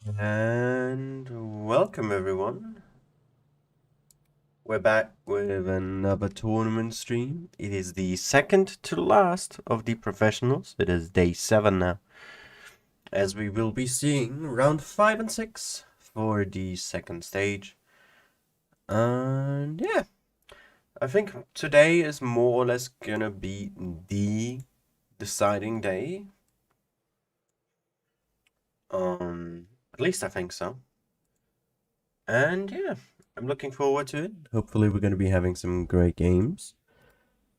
And welcome everyone. We're back with another tournament stream. It is the second to last of the professionals. It is day 7 now. As we will be seeing round 5 and 6 for the second stage. And yeah, I think today is more or less gonna be the deciding day. At least I think so. And yeah, I'm looking forward to it. Hopefully we're going to be having some great games.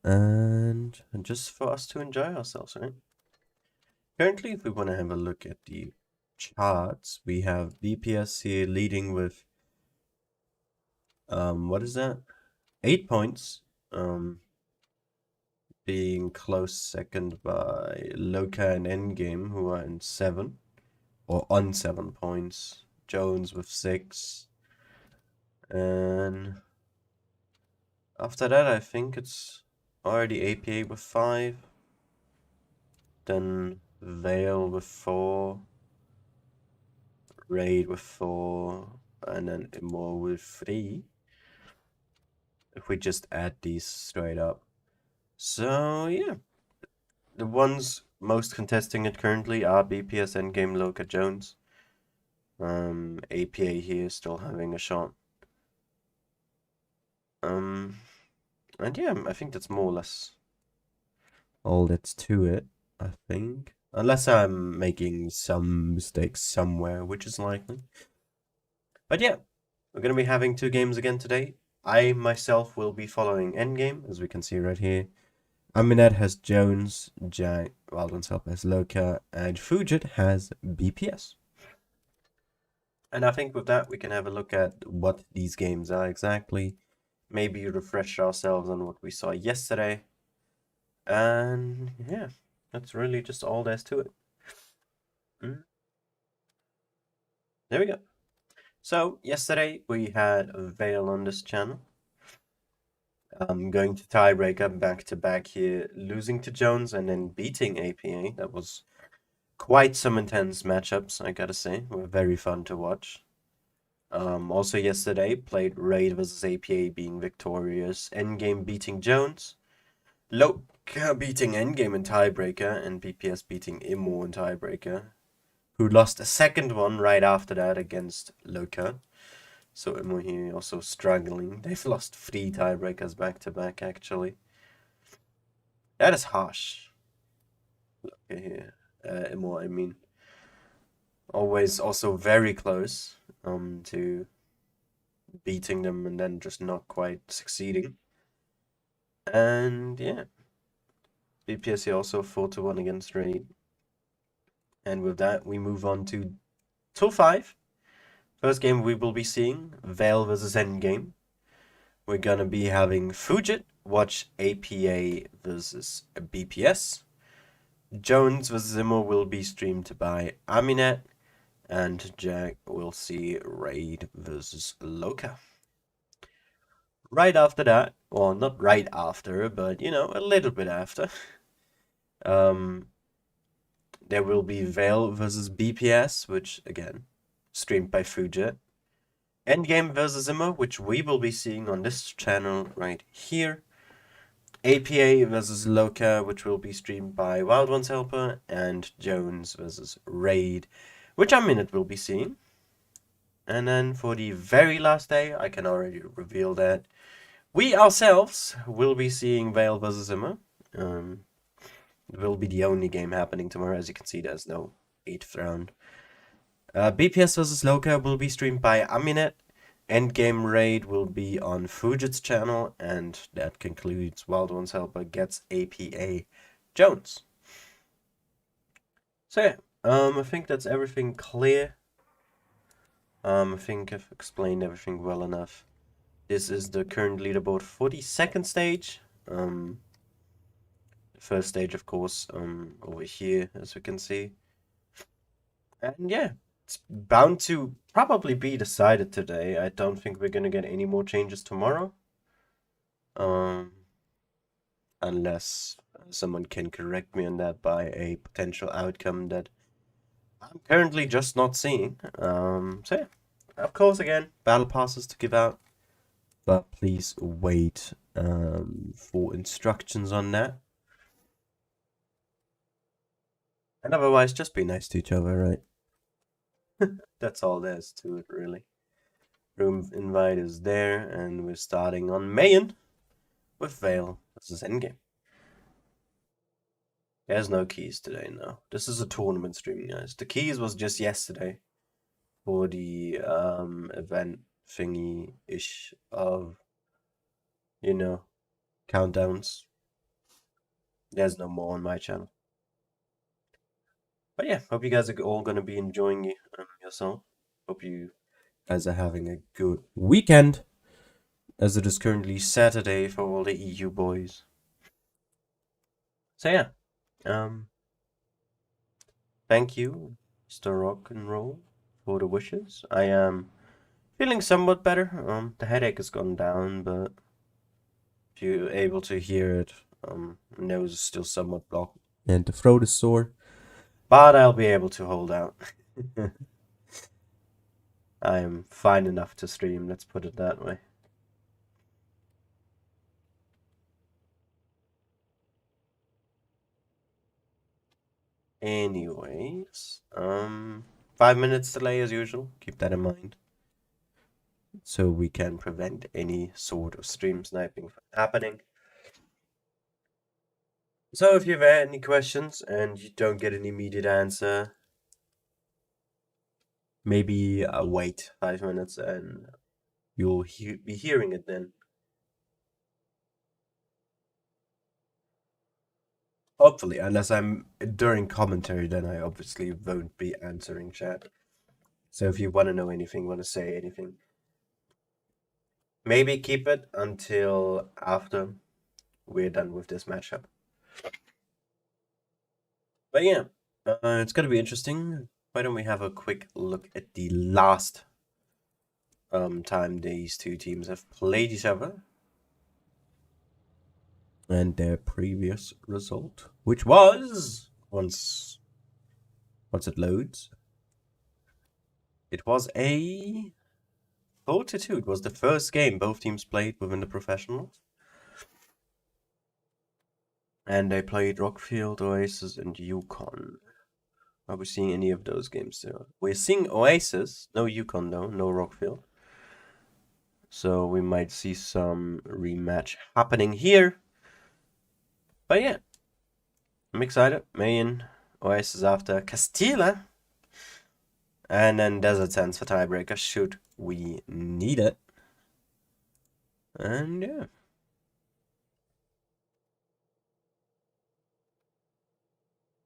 And just for us to enjoy ourselves, right? Currently, if we want to have a look at the charts, we have BPS here leading with, what is that? 8 points. Being close second by Loka and Endgame, who are in 7, or on 7 points. Jones with 6. And after that, I think it's already APA with 5. Then Vale with 4. Raid with 4. And then Immor with 3. If we just add these straight up. So, yeah. The ones most contesting it currently are BPS, Endgame, Loka, Jones. APA here still having a shot. And yeah, I think that's more or less all that's to it, I think. Unless I'm making some mistakes somewhere, which is likely. But yeah, we're going to be having 2 games again today. I myself will be following Endgame, as we can see right here. Aminat has Jones, Jack, Wildlands Help has Loka, and Fujit has BPS. And I think with that, we can have a look at what these games are exactly. Maybe refresh ourselves on what we saw yesterday. And yeah, that's really just all there's to it. There we go. So, yesterday we had Vale on this channel. Going to tiebreaker back to back here, losing to Jones and then beating APA. That was quite some intense matchups, I gotta say. Were very fun to watch. Also yesterday, played Raid versus APA being victorious, Endgame beating Jones, Loka beating Endgame in tiebreaker, and BPS beating Immo in tiebreaker, who lost a second one right after that against Loka. So Immo here also struggling. They've lost 3 tiebreakers back to back, actually. That is harsh. Okay, here. Immo, I mean. Always also very close to beating them and then just not quite succeeding. And yeah, BPSC also 4-1 against Raid. And with that, we move on to Tour 5. First game we will be seeing, Vale versus Endgame. We're gonna be having Fujit watch APA versus BPS. Jones versus Zimmer will be streamed by Aminet. And Jack will see Raid versus Loka. Right after that, well, not right after, but you know, a little bit after, there will be Vale versus BPS, which again, streamed by Fujit. Endgame versus Zimmer, which we will be seeing on this channel right here. APA versus Loka, which will be streamed by Wild Ones Helper, and Jones versus Raid, which Aminet will be seeing. And then for the very last day, I can already reveal that we ourselves will be seeing Vale versus Zimmer. It will be the only game happening tomorrow. As you can see, there's no 8th round. BPS versus Loka will be streamed by Aminet. Endgame Raid will be on Fujit's channel. And that concludes Wild Ones Helper gets APA Jones. So yeah, I think that's everything clear. I think I've explained everything well enough. This is the current leaderboard for the second stage. First stage, of course, over here, as we can see. And yeah, it's bound to probably be decided today. I don't think we're gonna get any more changes tomorrow. Unless someone can correct me on that by a potential outcome that I'm currently just not seeing. So yeah, of course, again, battle passes to give out, but please wait for instructions on that. And otherwise, just be nice to each other, right? That's all there is to it, really. Room invite is there, and we're starting on Mayan with Vale versus Endgame. There's no keys today, no. This is a tournament stream, guys. The keys was just yesterday for the event thingy-ish of, you know, countdowns. There's no more on my channel. But yeah, hope you guys are all going to be enjoying yourself. Hope you guys are having a good weekend, as it is currently Saturday for all the EU boys. So yeah, thank you, Mr. Rock and Roll, for the wishes. I am feeling somewhat better. The headache has gone down, but if you're able to hear it, nose is still somewhat blocked, and the throat is sore. But I'll be able to hold out. I am fine enough to stream, let's put it that way. Anyways, 5 minutes delay as usual, keep that in mind. So we can prevent any sort of stream sniping from happening. So if you have any questions and you don't get an immediate answer, maybe wait 5 minutes and you'll be hearing it then. Hopefully, unless I'm during commentary, then I obviously won't be answering chat. So if you want to know anything, want to say anything, maybe keep it until after we're done with this matchup. But yeah, it's going to be interesting. Why don't we have a quick look at the last time these two teams have played each other and their previous result, which was once it loads, it was a 4-2. It was the first game both teams played within the professionals, and they played Rockfield, Oasis, and Yukon. Are we seeing any of those games still? We're seeing Oasis, no Yukon though, no Rockfield. So we might see some rematch happening here. But yeah, I'm excited. Mayan, Oasis after Castilla. And then Desert Sands for tiebreaker, should we need it. And yeah.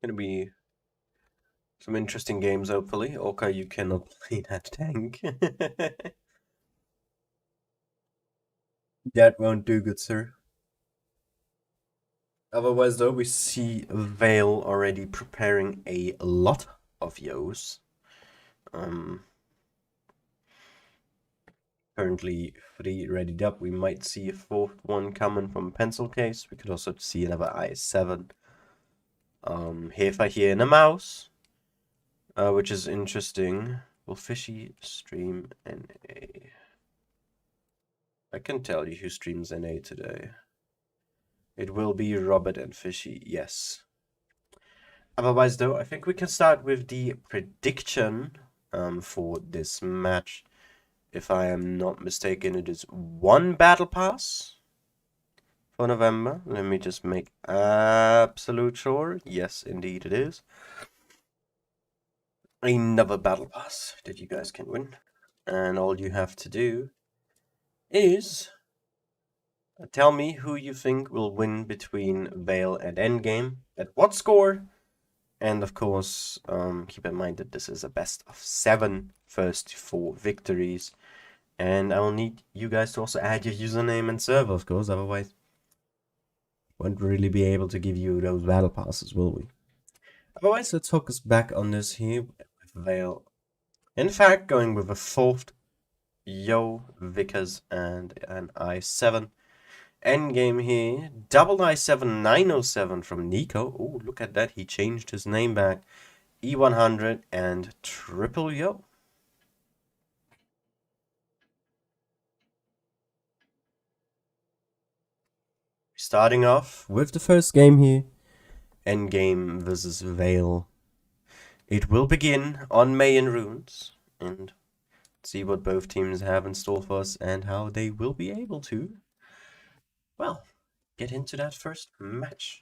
Gonna be some interesting games, hopefully. Oka, you cannot play that tank. That won't do good, sir. Otherwise, though, we see Vale already preparing a lot of Yos. Currently 3 readied up. We might see a 4th one coming from Pencil Case. We could also see another I7. Hefa here in a mouse, which is interesting. Will Fishy stream NA? I can tell you who streams NA today. It will be Robert and Fishy, yes. Otherwise, though, I think we can start with the prediction for this match. If I am not mistaken, it is 1 battle pass for November. Let me just make absolute sure. Yes, indeed it is. Another battle pass that you guys can win. And all you have to do is tell me who you think will win between Vale and Endgame, at what score, and of course, keep in mind that this is a best of 7, first 4 victories, and I will need you guys to also add your username and server, of course, otherwise won't really be able to give you those battle passes, will we? Otherwise, let's focus back on this here with Vale. In fact, going with a 4th Yo, Vickers, and an I7. Endgame here, double I7 907 from Nico. Oh, look at that, he changed his name back. E100 and triple yo. Starting off with the first game here. Endgame versus Vale. It will begin on Mayan Runes. And see what both teams have in store for us and how they will be able to, well, get into that first match.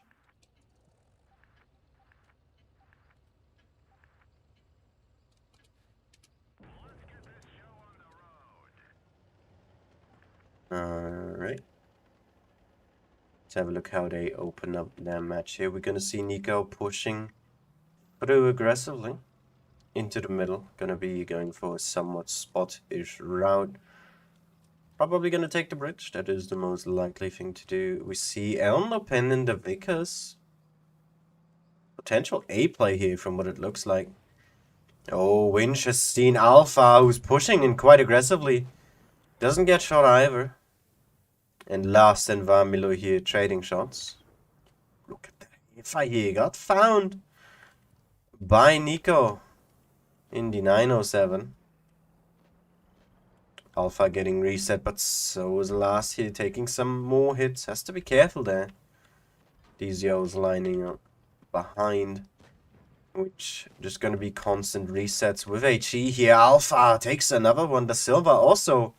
Alright. Let's have a look how they open up their match here. We're gonna see Nico pushing through aggressively into the middle. Gonna be going for a somewhat spot-ish route. Probably gonna take the bridge. That is the most likely thing to do. We see Elnopen in the Vickers. Potential A play here from what it looks like. Oh, Winch has seen Alpha, who's pushing in quite aggressively. Doesn't get shot either. And last and Vamilo here trading shots. Look at that. If I here got found by Nico in the 907. Alpha getting reset, but so is last here taking some more hits. Has to be careful there. These Yos lining up behind. Which just gonna be constant resets with HE here. Alpha takes another one. The Silva also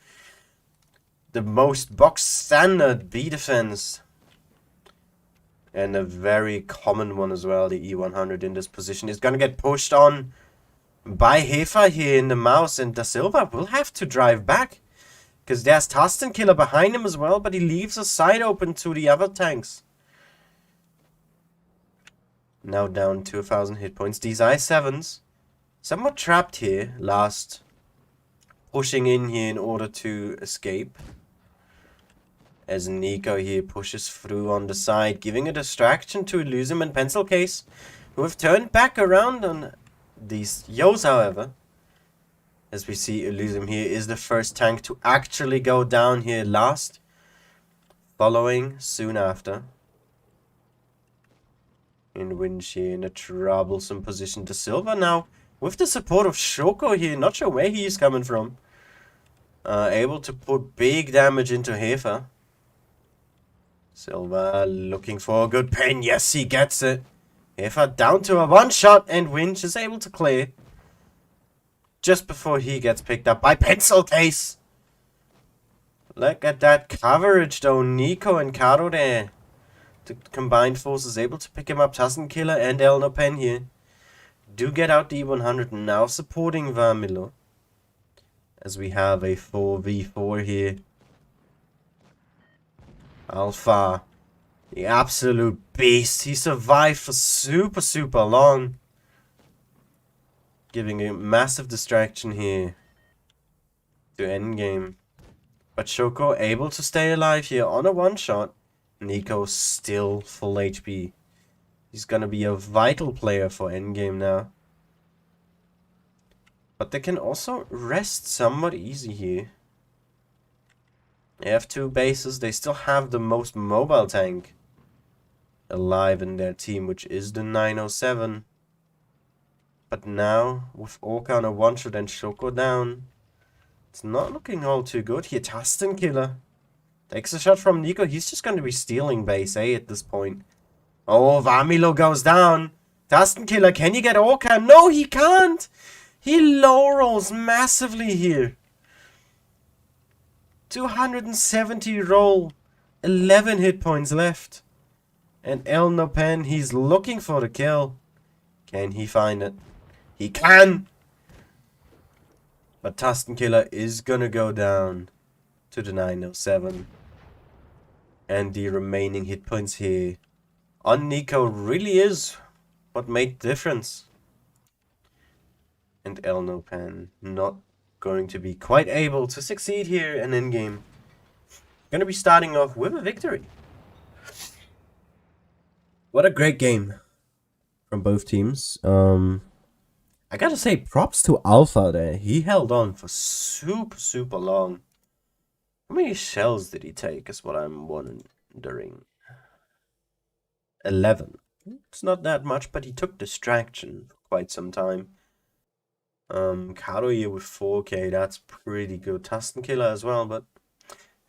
the most box standard B defense. And a very common one as well. The E100 in this position is gonna get pushed on by Hefa here in the mouse. And Da Silva will have to drive back. Because there's Tasten Killer behind him as well. But he leaves a side open to the other tanks. Now down to 1,000 hit points. These I7s, somewhat trapped here. Last pushing in here in order to escape. As Nico here pushes through on the side, giving a distraction to Elysium and Pencil Case, who have turned back around on these Yos, however. As we see, Elysium here is the first tank to actually go down here last. Following soon after. And Winch here in a troublesome position to Silva now. With the support of Shoko here, not sure where he is coming from. Able to put big damage into Hefa. Silva looking for a good pen. Yes, he gets it. Hefa down to a one shot and Winch is able to clear. Just before he gets picked up by Pencil Case. Look at that coverage though. Nico and Karo there. The combined forces able to pick him up. Tassen Killer and Elno Pen here. Do get out the E100 now supporting Vamilo. As we have a 4v4 here. Alpha. The absolute beast. He survived for super long. Giving a massive distraction here. To endgame. But Shoko able to stay alive here on a one shot. Nico still full HP. He's gonna be a vital player for endgame now. But they can also rest somewhat easy here. They have two bases. They still have the most mobile tank alive in their team, which is the 907. But now, with Orca on a one-shot and Shoko down, it's not looking all too good here. Tasten Killer takes a shot from Nico. He's just going to be stealing base A at this point. Oh, Vamilo goes down. Tasten Killer, can he get Orca? No, he can't. He low rolls massively here. 270 roll. 11 hit points left. And Elno Pen, he's looking for the kill. Can he find it? He can. But Tasten Killer is going to go down to the 907. And the remaining hit points here on Nico really is what made the difference. And Elno Pen not going to be quite able to succeed here in endgame. Going to be starting off with a victory. What a great game from both teams. I gotta say, props to Alpha there. He held on for super long. How many shells did he take is what I'm wondering. 11. It's not that much, but he took distraction for quite some time. Karo here with 4k, that's pretty good. Tusken Killer as well, but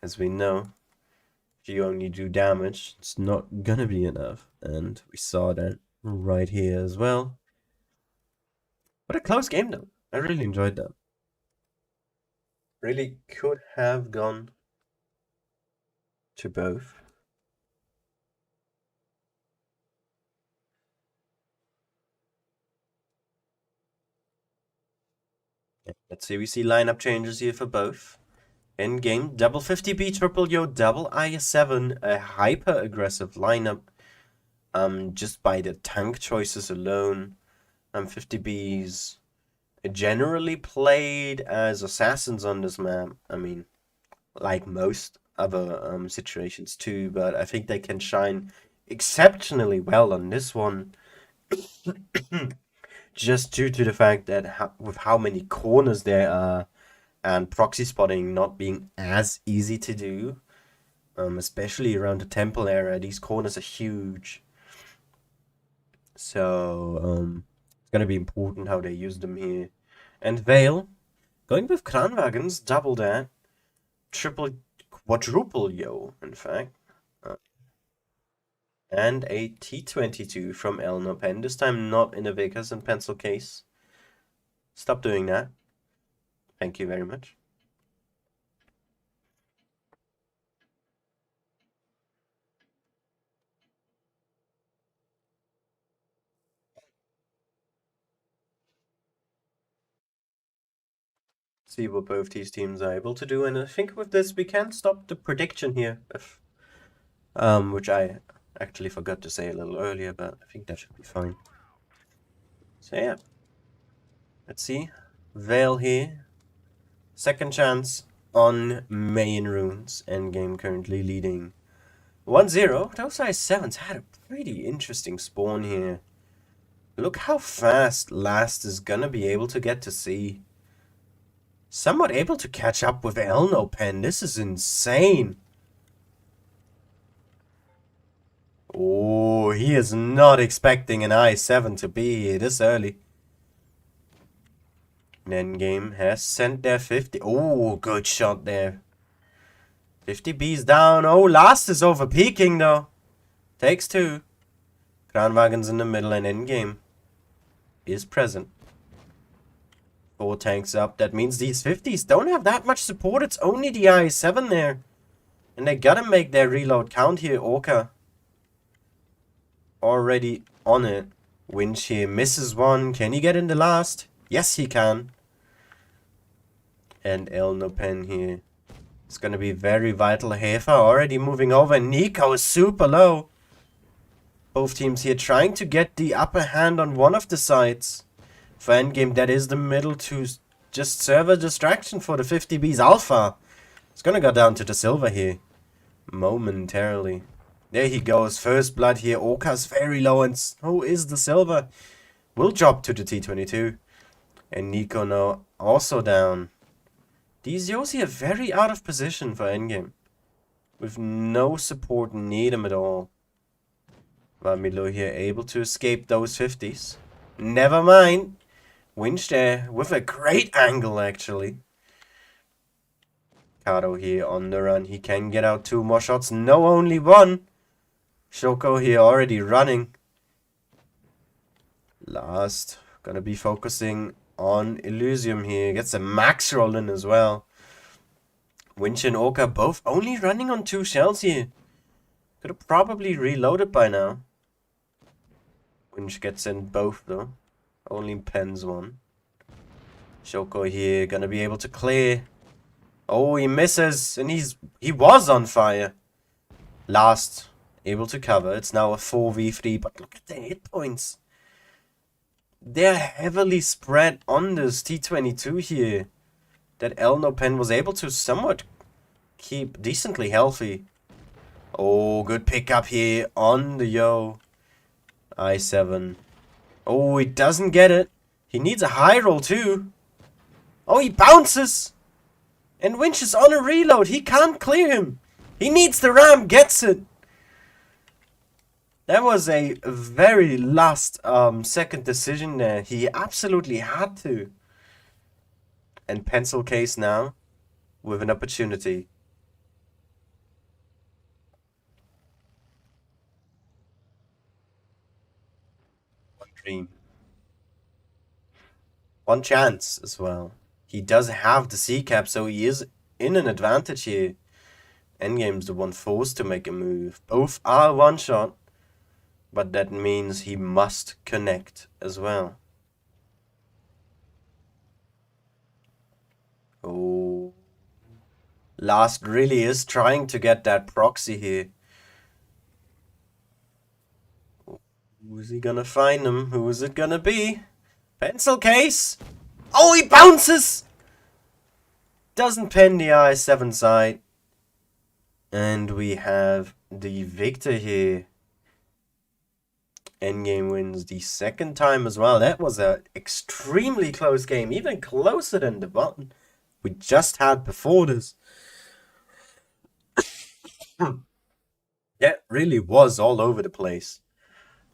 as we know, if you only do damage, it's not gonna be enough. And we saw that right here as well. What a close game though. I really enjoyed that. Really could have gone to both. Let's see, we see lineup changes here for both. End game, double 50B, triple yo, double IS7, a hyper aggressive lineup. Just by the tank choices alone. 50Bs generally played as assassins on this map. I mean, like most other situations too, but I think they can shine exceptionally well on this one. Just due to the fact that with how many corners there are and proxy spotting not being as easy to do, especially around the temple area, these corners are huge. So it's gonna be important how they use them here. And Vale, going with Kranwagens, double that, triple, quadruple yo, in fact. And a T22 from Elnopen, this time not in a Vegas and pencil case. Stop doing that. Thank you very much. See what both these teams are able to do, and I think with this we can stop the prediction here, which I actually forgot to say a little earlier, but I think that should be fine. So yeah, let's see, Vale here, second chance on main runes, endgame currently leading 1-0. Those IS7s had a pretty interesting spawn here. Look how fast Last is gonna be able to get to C. Somewhat able to catch up with Elnopen. This is insane. Oh, he is not expecting an I7 to be here this early. Endgame has sent their 50. Oh, good shot there. 50B's down. Oh, Last is over peaking though. Takes two. Kranwagens in the middle and Endgame is present. 4 tanks up. That means these 50s don't have that much support. It's only the I7 there. And they gotta make their reload count here. Orca already on it. Winch here misses one. Can he get in the last? Yes, he can. And Elnopen here. It's gonna be very vital. Hefa already moving over. Nico is super low. Both teams here trying to get the upper hand on one of the sides. For endgame, that is the middle to just serve a distraction for the 50B's Alpha. It's gonna go down to the silver here. Momentarily. There he goes. First blood here. Orca's very low and so is the silver. Will drop to the T22. And Nico now also down. These Yossi are very out of position for endgame. With no support near them at all. Vamilo here able to escape those 50s. Never mind. Winch there with a great angle actually. Kato here on the run. He can get out 2 more shots. No, only 1. Shoko here already running. Last. Gonna be focusing on Elysium here. Gets a max roll in as well. Winch and Orca both only running on 2 shells here. Could have probably reloaded by now. Winch gets in both though. Only pens 1. Shoko here gonna be able to clear. Oh, he misses, and he was on fire. Last able to cover. It's now a 4v3, but look at the hit points. They're heavily spread on this T22 here. That Elnopen was able to somewhat keep decently healthy. Oh, good pickup here on the Yo. I7. Oh, he doesn't get it. He needs a high roll too. Oh, he bounces. And Winch is on a reload. He can't clear him. He needs the ram. Gets it. That was a very last second decision there. He absolutely had to. And pencil case now with an opportunity. One dream. One chance as well. He does have the C cap, so he is in an advantage here. Endgame's the one forced to make a move. Both are one shot, but that means he must connect as well. Oh. Last really is trying to get that proxy here. Who's he gonna find him? Who is it gonna be? Pencil case! Oh, he bounces! Doesn't pin the I7 side. And we have the victor here. Endgame wins the second time as well. That was an extremely close game. Even closer than the one we just had before this. That really was all over the place.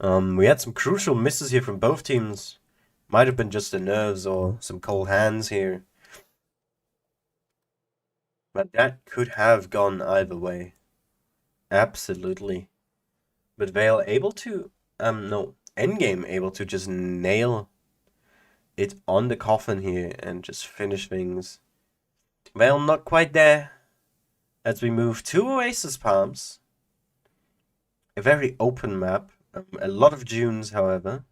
We had some crucial misses here from both teams. Might have been just the nerves or some cold hands here. But that could have gone either way. Absolutely. But Vale able to, no, Endgame able to just nail it on the coffin here and just finish things. Vale not quite there. As we move to Oasis Palms. A very open map. A lot of dunes, however.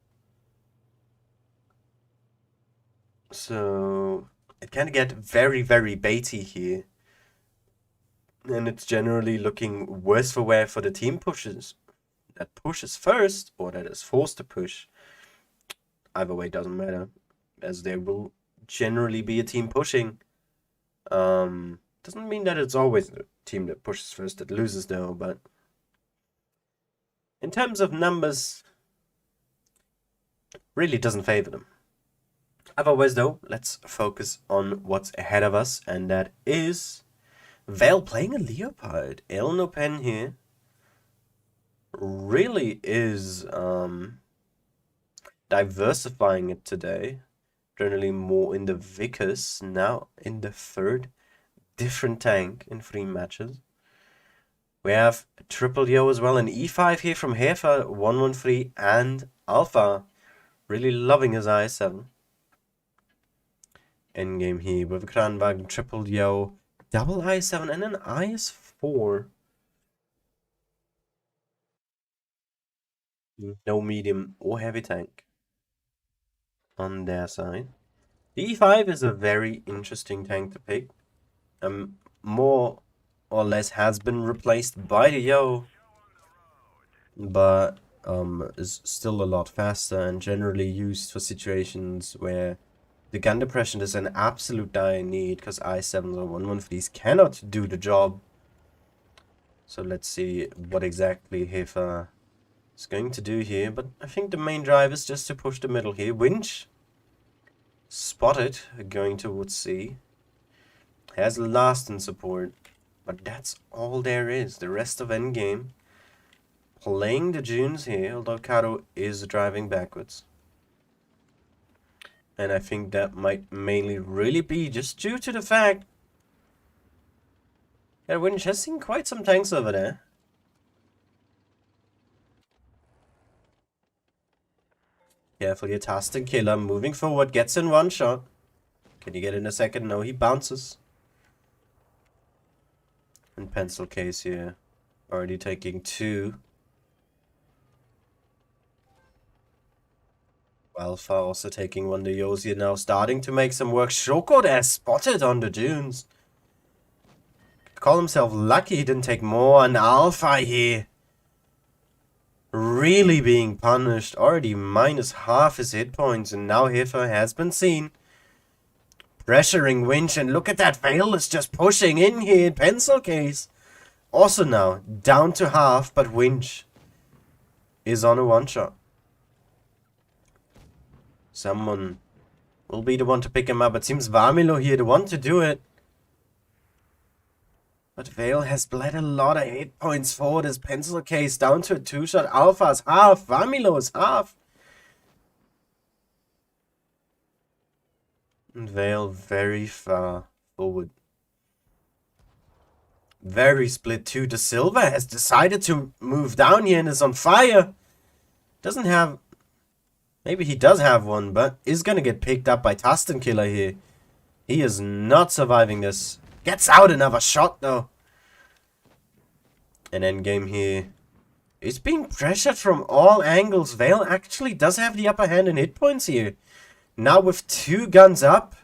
So it can get very, very baity here. And it's generally looking worse for wear for the team that pushes first, or that is forced to push. Either way, doesn't matter, as there will generally be a team pushing. Doesn't mean that it's always the team that pushes first that loses, though, but in terms of numbers, really doesn't favor them. Otherwise, though, let's focus on what's ahead of us, and that is Vale playing a Leopard. Elno Pen here really is diversifying it today. Generally more in the Vickers, now in the third different tank in 3 matches. We have Triple Yo as well, an E5 here from Hefa, 113, and Alpha. Really loving his I7. Endgame here with Kranwagen, Triple Yo, double I7, and an IS4. No medium or heavy tank on their side. The E5 is a very interesting tank to pick. More or less has been replaced by the Yo, but is still a lot faster and generally used for situations where the gun depression is an absolute dire need, because I7s or 113s cannot do the job. So let's see what exactly Hefa is going to do here, but I think the main drive is just to push the middle here. Winch spotted, going towards C. Has last in support, but that's all there is. The rest of endgame playing the dunes here, although Karo is driving backwards. And I think that might mainly really be just due to the fact that Winch has seen quite some tanks over there. Carefully, a Tastin Killer moving forward, gets in one shot. Can you get in a second? No, he bounces. And pencil case here, already taking 2. Alpha also taking 1. The Yosi now starting to make some work. Shoko there spotted on the dunes. Call himself lucky he didn't take more. And Alpha here really being punished. Already minus half his hit points, and now Hefa has been seen pressuring Winch, and look at that, Vale is just pushing in here. Pencil case also now down to half, but Winch is on a one-shot. Someone will be the one to pick him up. It seems Vamilo here the one to do it. But Vale has bled a lot of hit points for this pencil case down to a 2-shot. Alpha's half. Vamilo's half. And Vale very far forward. Very split too. De Silva has decided to move down here and is on fire. Doesn't have... Maybe he does have one, but is going to get picked up by Tustin Killer here. He is not surviving this. Gets out another shot though. And endgame here is being pressured from all angles. Vale actually does have the upper hand in hit points here. Now with 2 guns up.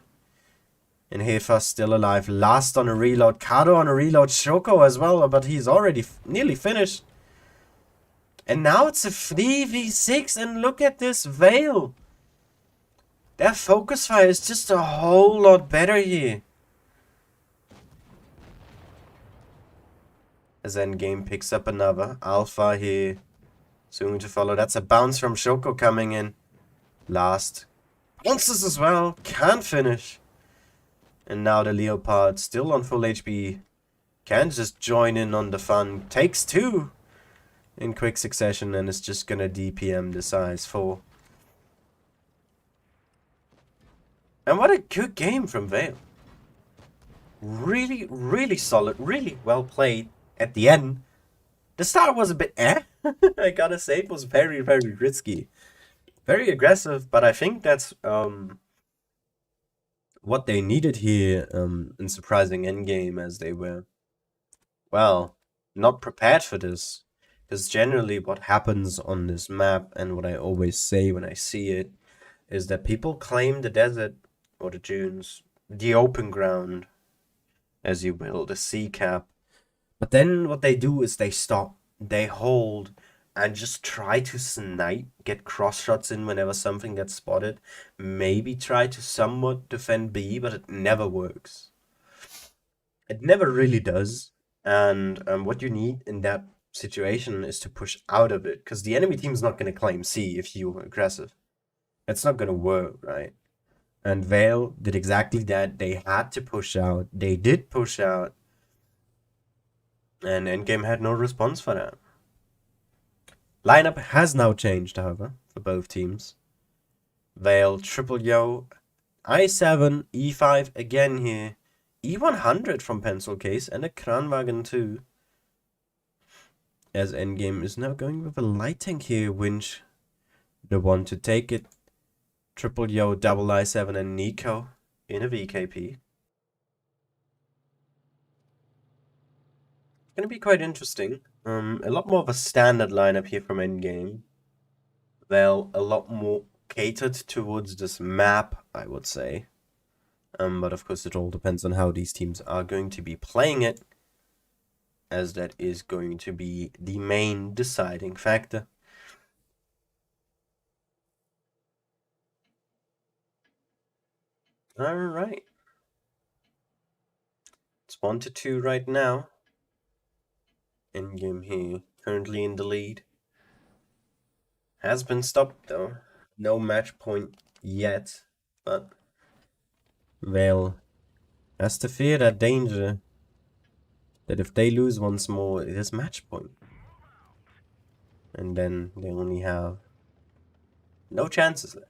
And Hefa still alive. Last on a reload. Kado on a reload. Shoko as well. But he's already nearly finished. And now it's a 3v6. And look at this Vale. Their focus fire is just a whole lot better here. As endgame picks up another. Alpha here. Soon to follow. That's a bounce from Shoko coming in. Last. Bounces as well. Can't finish. And now the Leopard still on full HP. Can just join in on the fun. Takes 2 in quick succession and is just gonna DPM the size 4. And what a good game from Vale. Really, really solid. Really well played at the end. The start was a bit I gotta say, it was very, very risky. Very aggressive, but I think that's what they needed here in surprising endgame, as they were, well, not prepared for this. Because generally what happens on this map, and what I always say when I see it, is that people claim the desert, or the dunes, the open ground, as you will, the sea cap. But then what they do is they stop, they hold, and just try to snipe, get cross shots in whenever something gets spotted. Maybe try to somewhat defend B, but it never works. It never really does. And what you need in that situation is to push out of it, because the enemy team is not going to claim C if you're aggressive. It's not going to work, right? And Vale did exactly that. They had to push out. They did push out. And endgame had no response for that. Lineup has now changed, however, for both teams. Vale, Triple Yo, I7, E5 again here. E100 from Pencil Case and a Kranwagen too. As endgame is now going with a lighting here. Winch, the one to take it. Triple Yo, double I7 and Nico in a VKP. Gonna be quite interesting. A lot more of a standard lineup here from endgame. Well, a lot more catered towards this map, I would say. But of course it all depends on how these teams are going to be playing it, as that is going to be the main deciding factor. Alright. It's 1-2 right now. Endgame here, currently in the lead. Has been stopped though. No match point yet, but Vale has to fear that danger, that if they lose once more, it is match point. And then they only have no chances left,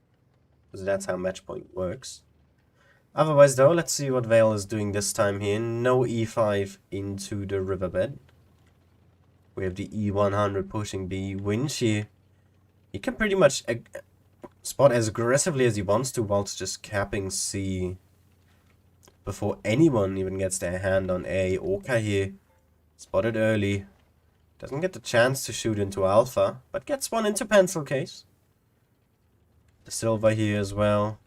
because that's how match point works. Otherwise though, let's see what Vale is doing this time here. No E5 into the riverbed. We have the E100 pushing B. Winch here. He can pretty much spot as aggressively as he wants to, whilst just capping C before anyone even gets their hand on A. Oka here, spotted early. Doesn't get the chance to shoot into Alpha, but gets one into Pencil Case. The Silver here as well.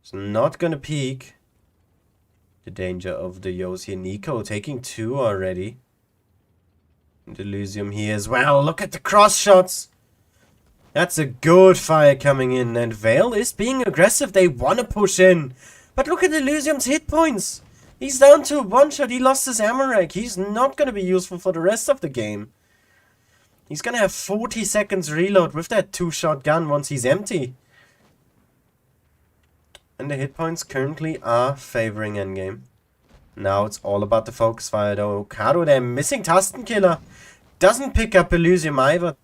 It's not gonna peek. The danger of the Yos here. Nico taking 2 already. Delusium here as well. Look at the cross shots. That's a good fire coming in. And Vale is being aggressive. They want to push in. But look at Delusium's hit points. He's down to 1 shot. He lost his ammo rack. He's not going to be useful for the rest of the game. He's going to have 40 seconds reload with that 2-shot gun once he's empty. And the hit points currently are favoring endgame. Now it's all about the focus fire though. Kato there missing Tastenkiller. Doesn't pick up Elysium either.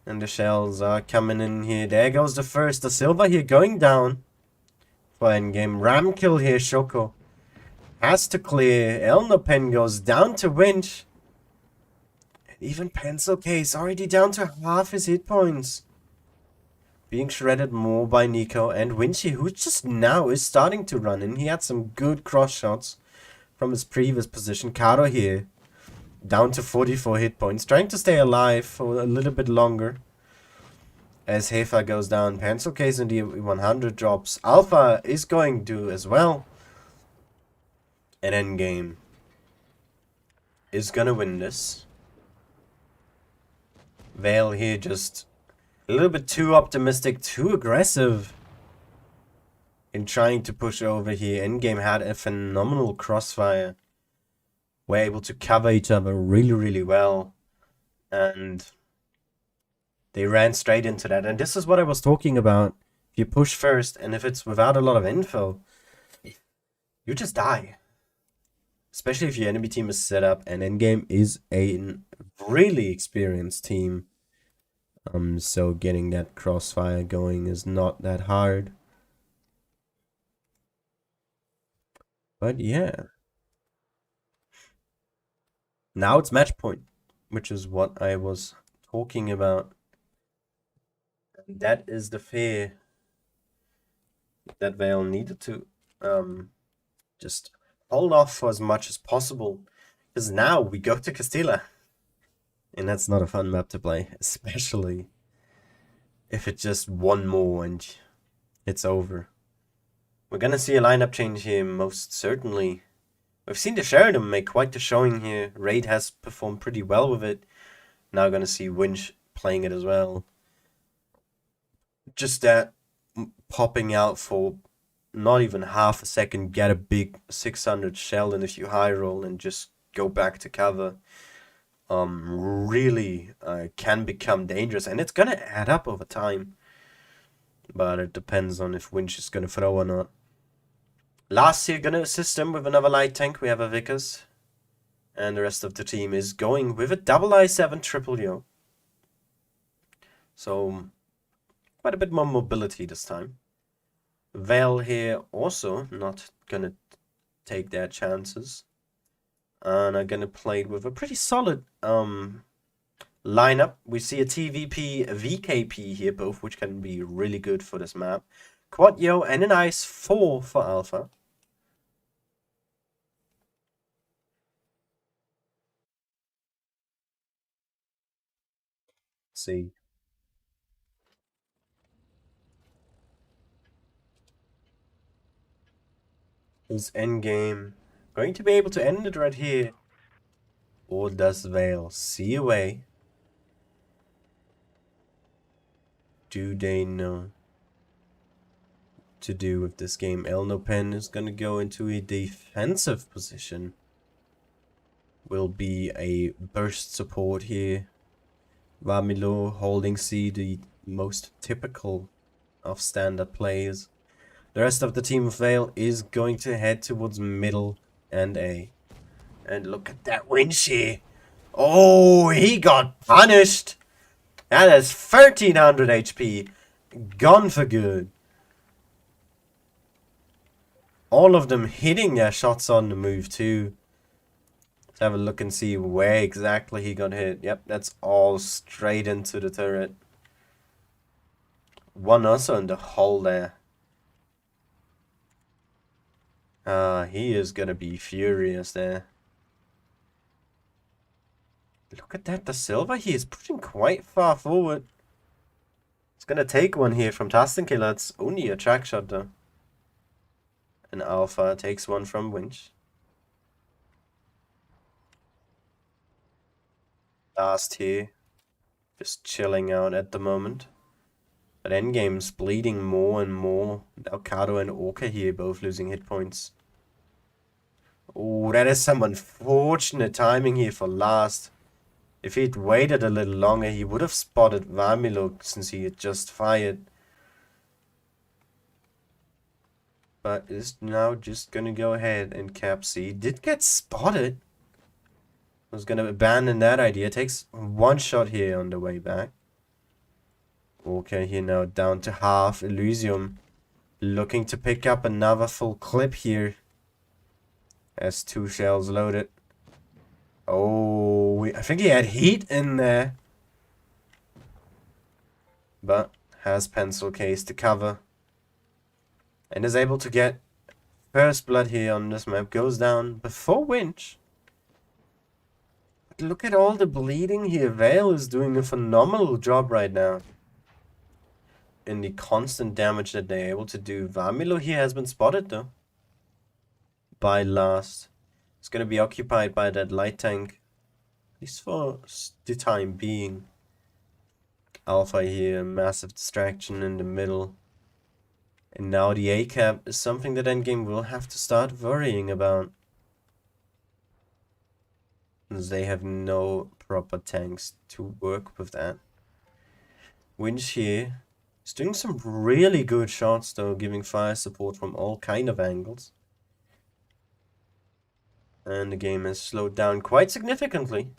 And the shells are coming in here. There goes the first. The silver here going down. For endgame. Ram kill here, Shoko. Has to clear. Elnopen goes down to Winch. And even Pencil Case already down to half his hit points. Being shredded more by Nico and Winchy, who just now is starting to run in. He had some good cross shots from his previous position. Karo here. Down to 44 hit points. Trying to stay alive for a little bit longer. As Hefa goes down. Pencil Case in the 100 drops. Alpha is going to as well. And endgame is gonna win this. Vale here just a little bit too optimistic, too aggressive in trying to push over here. Endgame had a phenomenal crossfire. We're able to cover each other really, really well. And they ran straight into that. And this is what I was talking about. If you push first, and if it's without a lot of info, you just die. Especially if your enemy team is set up, and endgame is a really experienced team. So getting that crossfire going is not that hard. But yeah. Now it's match point, which is what I was talking about. And that is the fear that Vale needed to just hold off for as much as possible. Because now we go to Castilla. And that's not a fun map to play, especially if it's just one more and it's over. We're gonna see a lineup change here, most certainly. We've seen the Sheridan make quite the showing here. Raid has performed pretty well with it. Now gonna see Winch playing it as well. Just that popping out for not even half a second, get a big 600 shell, and if you high roll and just go back to cover, really can become dangerous, and it's gonna add up over time. But it depends on if Winch is gonna throw or not. Last year gonna assist him with another light tank. We have a Vickers, and the rest of the team is going with a double I7 triple yo. So quite a bit more mobility this time. Vale here also not gonna take their chances. And I'm gonna play it with a pretty solid lineup. We see a TVP, a VKP here, both which can be really good for this map. Quad Yo and a nice 4 for Alpha. See. Is endgame going to be able to end it right here? Or does Vale see a way? Do they know what to do with this game? Elnopen is gonna go into a defensive position. Will be a burst support here. Vamilo holding C, the most typical of standard plays. The rest of the team of Vale is going to head towards middle and A. And look at that Winchy. Oh, he got punished. That is 1300 HP. Gone for good. All of them hitting their shots on the move too. Let's have a look and see where exactly he got hit. Yep, that's all straight into the turret. One also in the hole there. He is gonna be furious there. Look at that, the silver, he is pushing quite far forward. It's gonna take one here from Tastenkiller. It's only a track shot though. And Alpha takes one from Winch. Last here. Just chilling out at the moment. But endgame's bleeding more and more. Alcado and Orca here both losing hit points. Oh, that is some unfortunate timing here for last. If he'd waited a little longer, he would have spotted Vamilo since he had just fired. but is now just gonna go ahead and cap C. Did get spotted. Was gonna abandon that idea. Takes one shot here on the way back. Okay, here now down to half. Elysium looking to pick up another full clip here. Has 2 shells loaded. Oh, I think he had heat in there. But has pencil case to cover. And is able to get first blood here on this map. Goes down before Winch. But look at all the bleeding here. Vale is doing a phenomenal job right now. In the constant damage that they're able to do. Vamilo here has been spotted though. By last. It's gonna be occupied by that light tank. At least for the time being. Alpha here, massive distraction in the middle. And now the A-cap is something that Endgame will have to start worrying about. As they have no proper tanks to work with that. Winch here is doing some really good shots though, giving fire support from all kind of angles. And the game has slowed down quite significantly.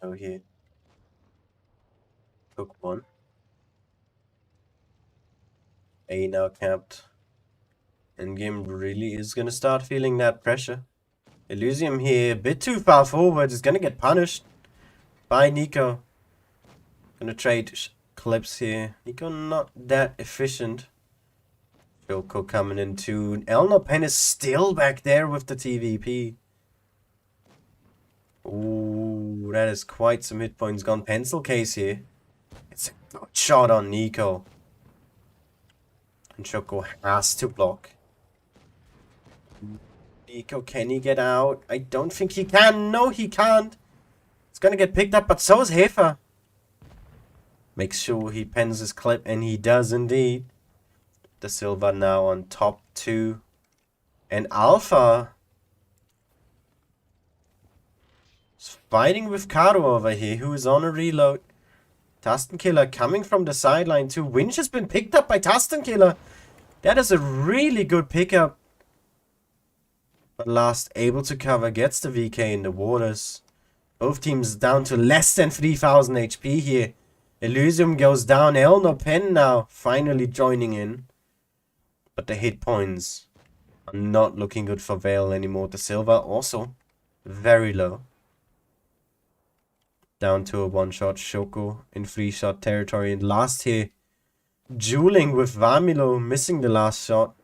Go here. Took one. A now capped. Endgame really is gonna start feeling that pressure. Elysium here, a bit too far forward, is gonna get punished by Nico. Gonna trade clips here. Nico not that efficient. Filco coming in too. Elno Pen is still back there with the TVP. Ooh, that is quite some hit points gone. Pencil case here. It's a good shot on Nico. And Choco has to block. Nico, can he get out? I don't think he can. No, he can't. It's gonna get picked up, but so is Hefer. Makes sure he pens his clip, and he does indeed. The Silver now on top 2. And Alpha is fighting with Karo over here, who is on a reload. Tustan Killer coming from the sideline too. Winch has been picked up by Tustan Killer. That is a really good pickup. But last able to cover, gets the VK in the waters. Both teams down to less than 3000 HP here. Elysium goes down. Elno Pen now finally joining in. But the hit points are not looking good for Vale anymore. The Silver also very low. Down to a one-shot. Shoko in 3-shot territory. And last here, dueling with Vamilo, missing the last shot.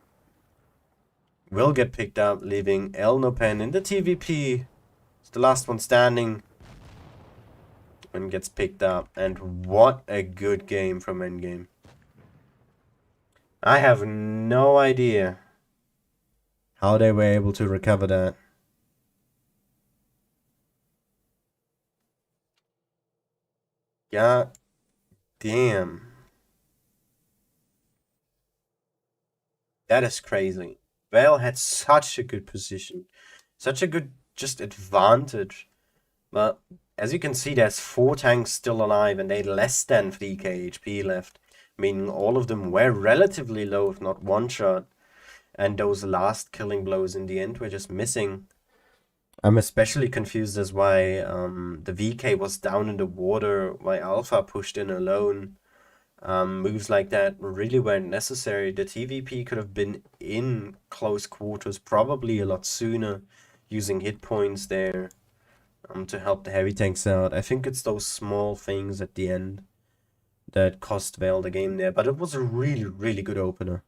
Will get picked up, leaving Elno Pen in the TVP. It's the last one standing. And gets picked up. And what a good game from Endgame. I have no idea how they were able to recover that. God damn. That is crazy. Vale had such a good position. Such a good just advantage. But as you can see, there's 4 tanks still alive and they had less than 3k HP left. Meaning all of them were relatively low, if not one shot. And those last killing blows in the end were just missing. I'm especially confused as why the VK was down in the water, why Alpha pushed in alone. Moves like that really weren't necessary. The TVP could have been in close quarters probably a lot sooner, using hit points there to help the heavy tanks out. I think it's those small things at the end that cost Vale the game there, but it was a really, really good opener.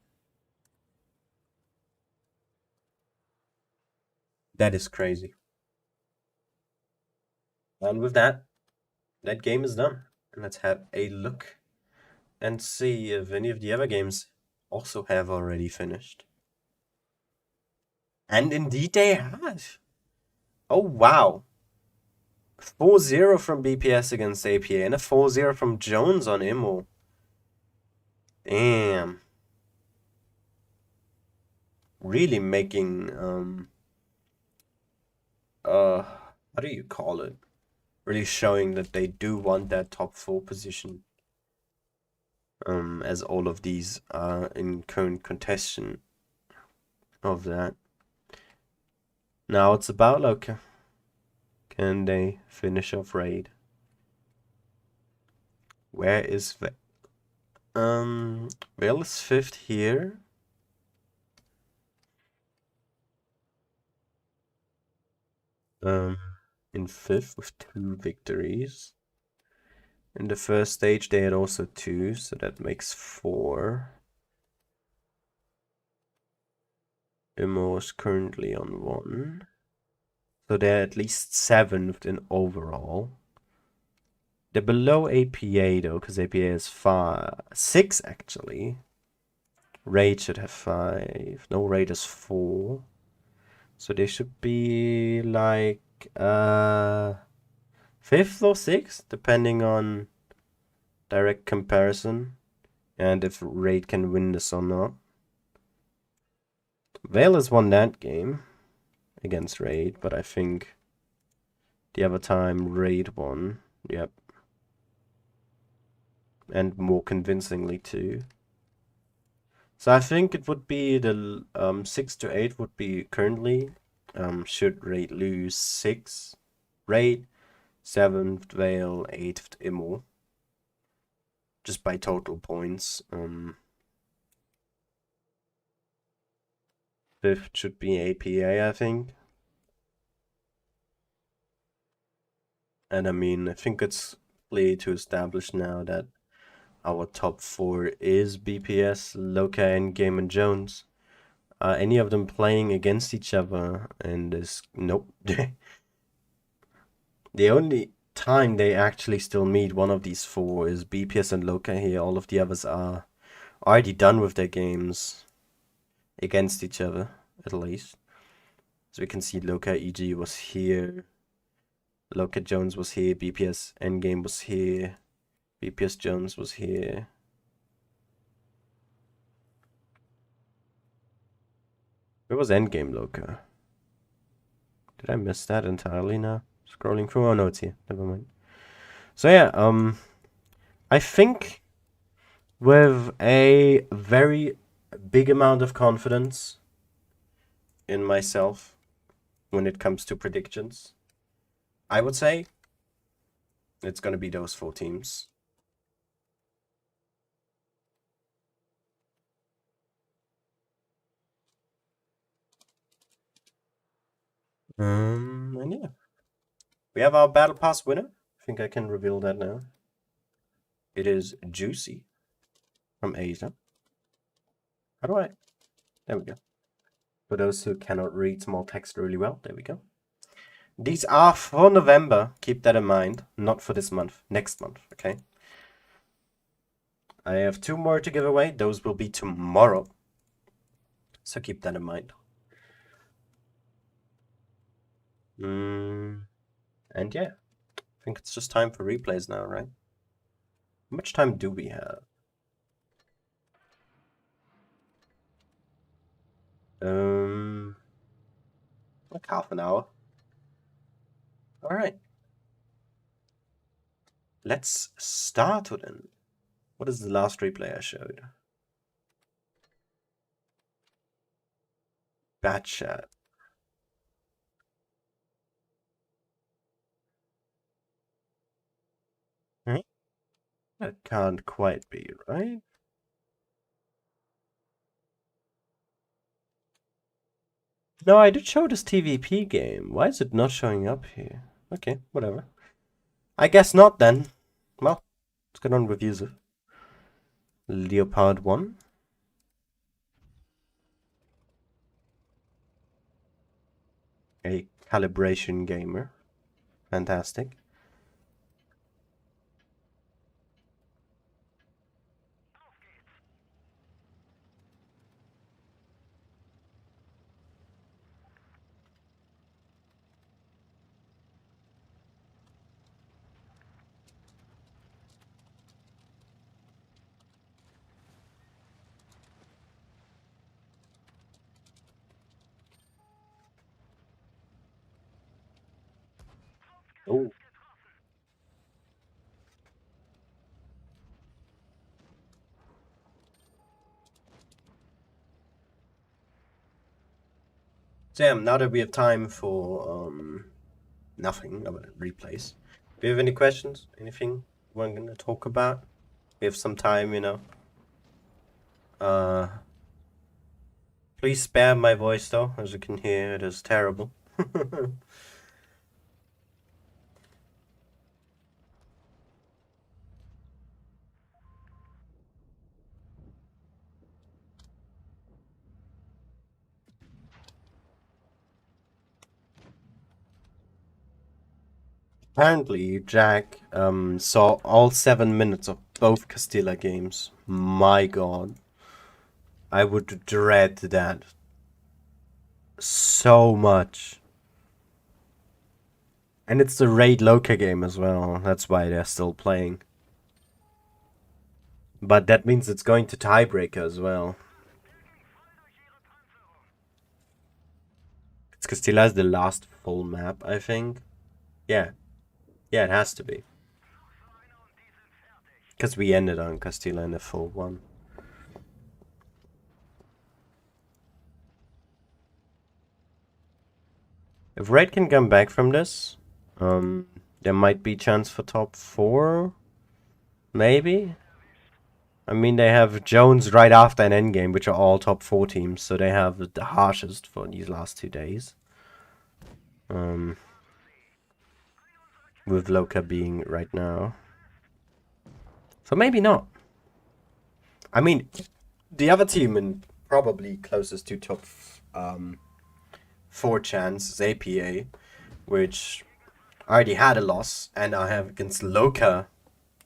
That is crazy. And with that, that game is done. And let's have a look and see if any of the other games also have already finished. And indeed they have. Oh, wow. 4-0 from BPS against APA and a 4-0 from Jones on Immo. Damn. Really making, how do you call it? really showing that they do want that top 4 position. As all of these are in current contention of that. Now it's about, okay, can they finish off raid? Where is Vale is 5th here. In 5th with 2 victories. In the first stage they had also 2, so that makes 4. Immo is currently on 1. So they're at least 7th in overall. They're below APA though, because APA is 6 actually. Raid should have 5. No, Raid is 4. So they should be like 5th or 6th, depending on direct comparison and if Raid can win this or not. Vale has won that game against Raid, but I think the other time Raid won. Yep. And more convincingly too. So I think it would be the 6 to 8 would be currently. Should Raid lose 6, Raid, 7th Vale, 8th Immo. Just by total points. 5th should be APA, I think. And I mean, I think it's clear to establish now that our top 4 is BPS, Loka, Endgame, and Jones. Any of them playing against each other, and this, nope. The only time they actually still meet one of these 4 is BPS and Loka here. All of the others are already done with their games against each other, at least. So we can see Loka EG was here, Loka Jones was here, BPS Endgame was here, BPS Jones was here. Where was Endgame Loka? Did I miss that entirely now? Scrolling through. Oh no, it's here. Never mind. So yeah, I think with a very big amount of confidence in myself when it comes to predictions, I would say it's gonna be those 4 teams. And yeah. We have our Battle Pass winner. I think I can reveal that now. It is Juicy from Asia. How do I? There we go. For those who cannot read small text really well, there we go. These are for November. Keep that in mind. Not for this month. Next month, okay? I have 2 more to give away. Those will be tomorrow. So keep that in mind. And yeah, I think it's just time for replays now, right? How much time do we have? Like half an hour. All right. Let's start then. What is the last replay I showed? Bad chat. Hmm? That can't quite be, right? No, I did show this TVP game. Why is it not showing up here? Okay, whatever. I guess not then. Well, let's get on with user. Leopard 1. A calibration gamer. Fantastic. Oh, Damn, now that we have time for nothing about replays. Do you have any questions? Anything we're gonna talk about? We have some time, you know. Please spare my voice though, as you can hear, it is terrible. Apparently, Jack saw all 7 minutes of both Castilla games. My god. I would dread that so much. And it's the Raid Loca game as well. That's why they're still playing. But that means it's going to tiebreaker as well. It's Castilla is the last full map, I think. Yeah. Yeah, it has to be. Because we ended on Castilla in the full one. If Red can come back from this, there might be chance for top 4. Maybe. I mean, they have Jones right after an endgame, which are all top 4 teams, so they have the harshest for these last 2 days. With Loca being right now. So maybe not. I mean, the other team and probably closest to top 4 chance is APA, which already had a loss, and I have against Loca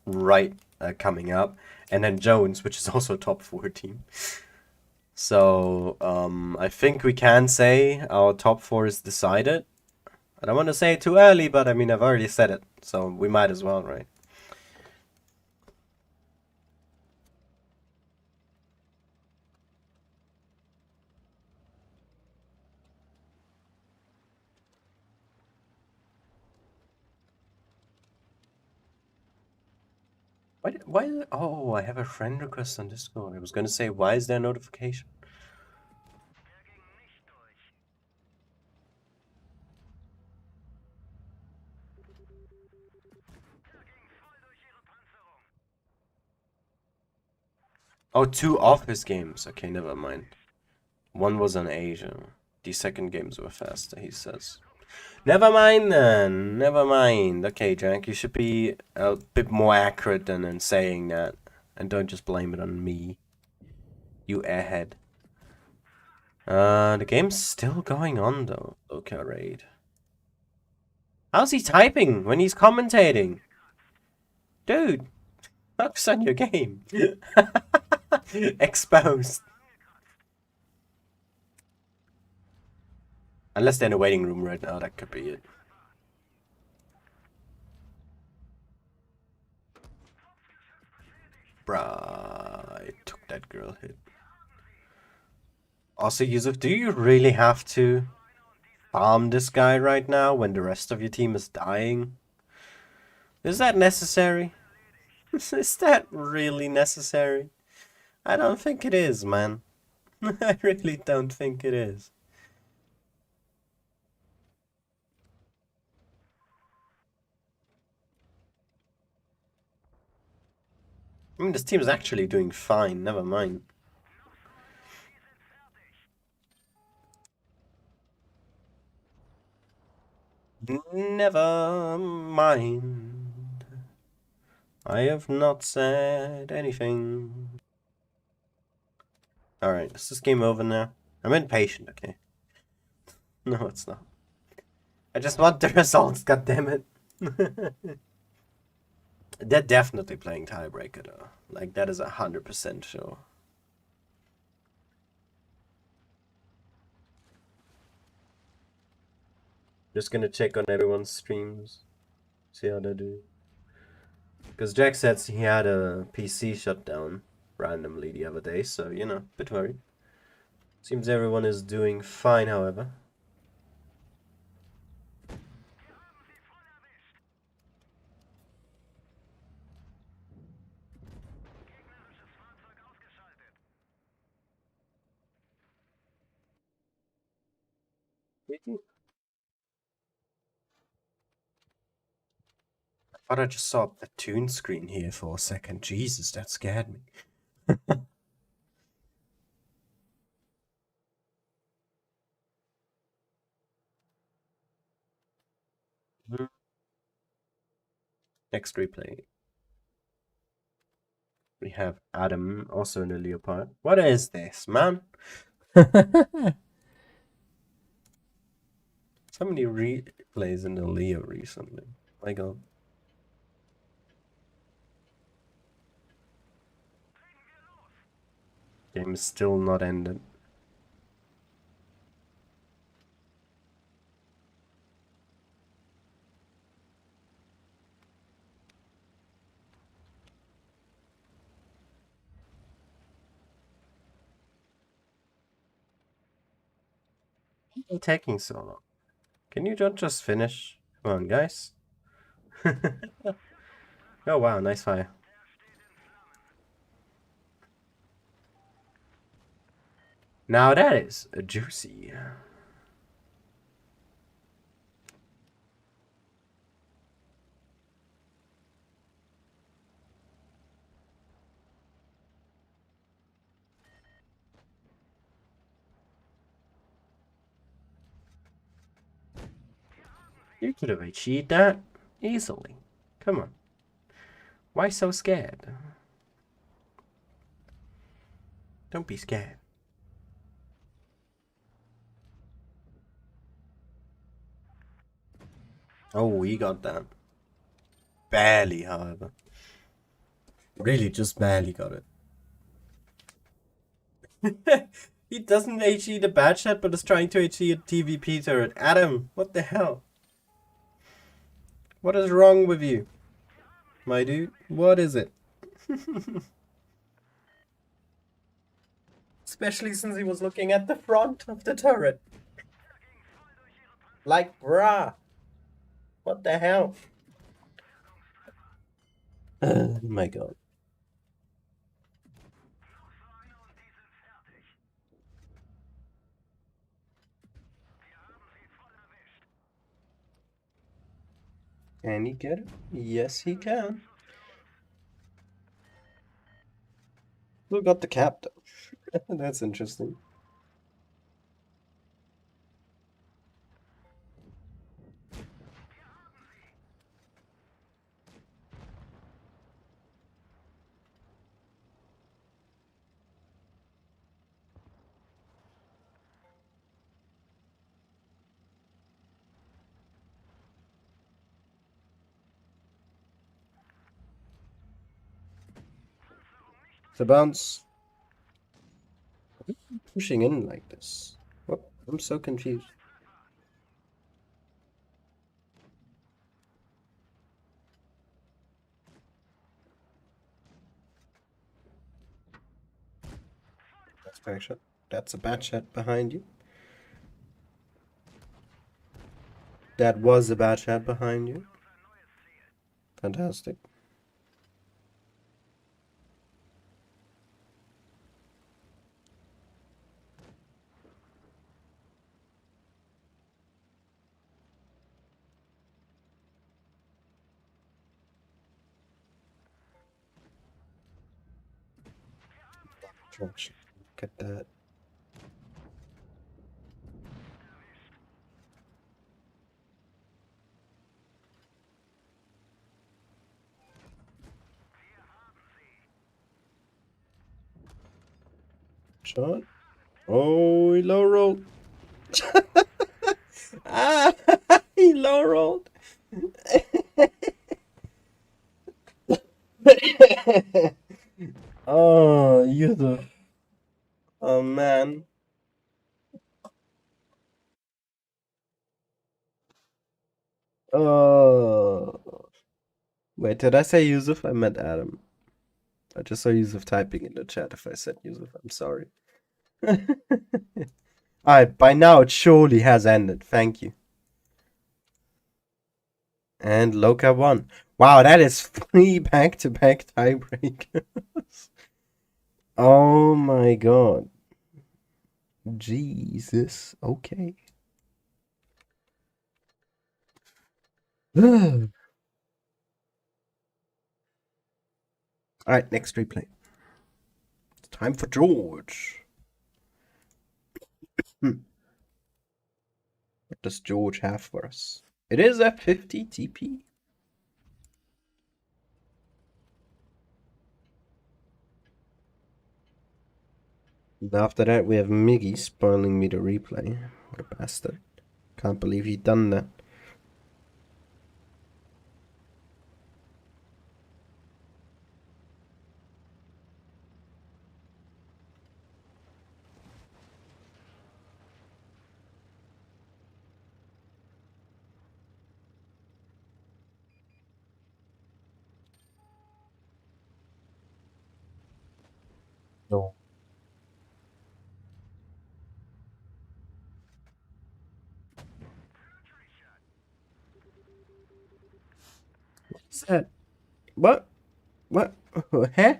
right coming up, and then Jones, which is also a top 4 team. So I think we can say our top 4 is decided. I don't want to say it too early, but I mean, I've already said it, so we might as well, right? Why? Oh, I have a friend request on Discord. I was gonna say, why is there a notification? Oh, 2 office games. Okay, never mind. One was on Asia. The second games were faster, he says. Never mind then. Never mind. Okay, Jack, you should be a bit more accurate than saying that. And don't just blame it on me. You airhead. The game's still going on though. Okay, raid. How's he typing when he's commentating? Dude, focus on your game. Exposed. Unless they're in a waiting room right now, that could be it. Bruh, I took that girl hit. Also, Yusuf, do you really have to farm this guy right now when the rest of your team is dying? Is that necessary? Is that really necessary? I don't think it is, man. I really don't think it is. I mean, this team is actually doing fine, never mind. Never mind. I have not said anything. Alright, is this game over now? I'm impatient, okay? No, it's not. I just want the results, goddammit. They're definitely playing tiebreaker though. Like, that is 100% sure. Just gonna check on everyone's streams. See how they do. Because Jack said he had a PC shut down randomly the other day, so, you know, bit worried. Seems everyone is doing fine, however. I thought I just saw a toon screen here for a second. Jesus, that scared me. Next replay. We have Adam, also in a leopard. What is this, man? So many replays in the Leo recently. My god. Game is still not ended. Why are you taking so long? Can you just finish? Come on, guys. Oh wow, nice fire. Now that is juicy. You could have achieved that easily. Come on. Why so scared? Don't be scared. Oh, we got that. Barely, however. Really, just barely got it. He doesn't HE the bad shot, but is trying to HE a TVP turret. Adam, what the hell? What is wrong with you? My dude, what is it? Especially since he was looking at the front of the turret. Like, bruh. What the hell? Oh my god. Can he get it? Yes, he can. Who got the cap, though? That's interesting. The bounce. Pushing in like this. What? I'm so confused. That's back shot. That's a bad shot behind you. That was a bad shot behind you. Fantastic. Traction. Look at that. Shot. Oh, he low rolled. Ah, he low rolled. Oh, you the. Oh man. Oh. Wait, did I say Yusuf? I meant Adam. I just saw Yusuf typing in the chat. If I said Yusuf, I'm sorry. Alright, by now it surely has ended. Thank you. And Loka won. Wow, that is 3 back-to-back tiebreakers. Oh my god. Jesus. Okay. Alright, next replay. It's time for George. What does George have for us? It is a 50 TP. And after that, we have Miggy spoiling me the replay. What a bastard. Can't believe he done that. No. What's that? What? What? Huh?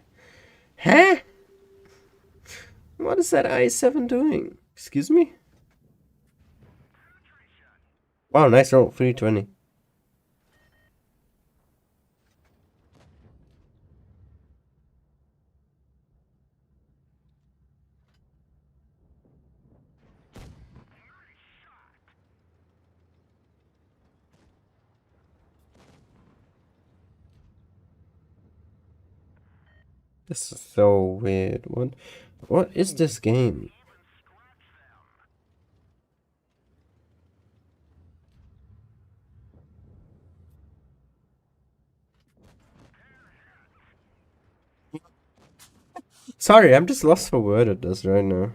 Huh? What is that I7 doing? Excuse me? Wow, nice roll. 320. This is so weird. What is this game? Sorry, I'm just lost for word at this right now.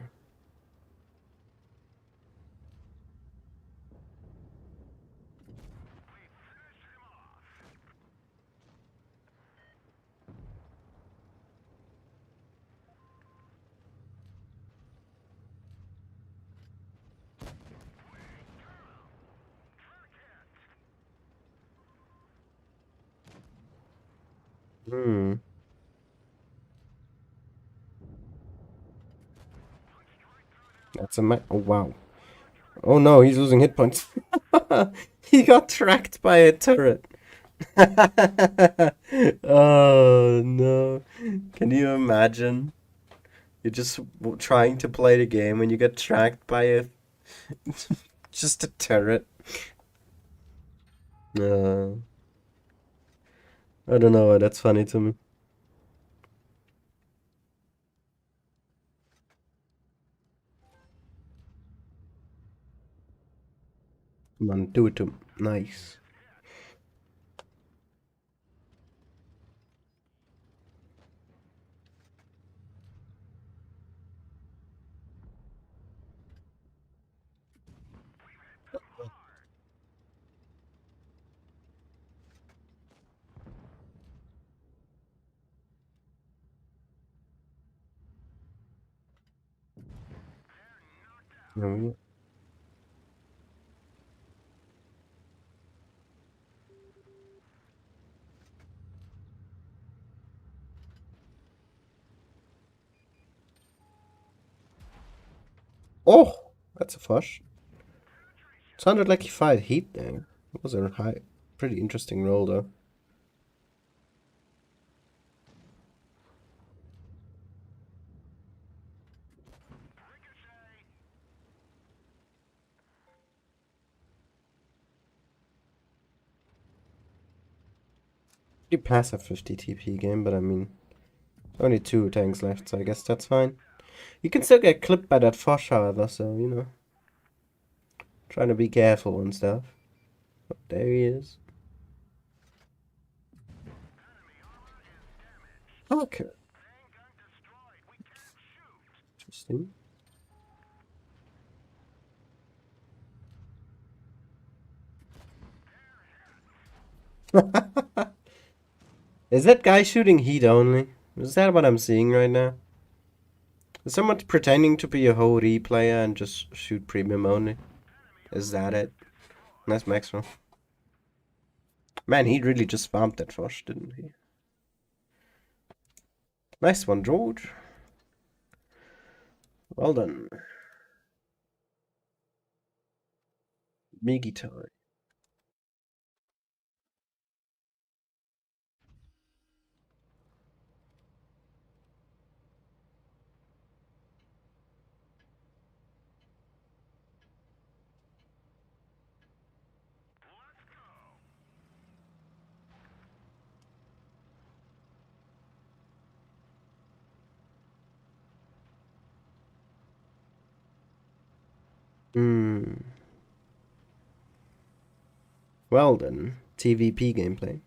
Hmm. That's a oh wow. Oh no, he's losing hit points. He got tracked by a turret. Oh no. Can you imagine? You're just trying to play the game and you get tracked by a just a turret. I don't know why that's funny to me. Come on, do it to him. Nice. Oh, that's a flush. Sounded like he fired heat there. It was a high, pretty interesting roll though. Pretty passive 50 TP game, but I mean, only 2 tanks left, so I guess that's fine. You can still get clipped by that Fosh, however, so, you know. Trying to be careful and stuff. Oh, there he is. Okay. Interesting. Is that guy shooting heat only? Is that what I'm seeing right now? Is someone pretending to be a whole player and just shoot premium only? Is that it? Nice maximum. Man, he really just farmed that Fosh, didn't he? Nice one, George. Well done. Migi time. Hmm. Well then, TVP gameplay.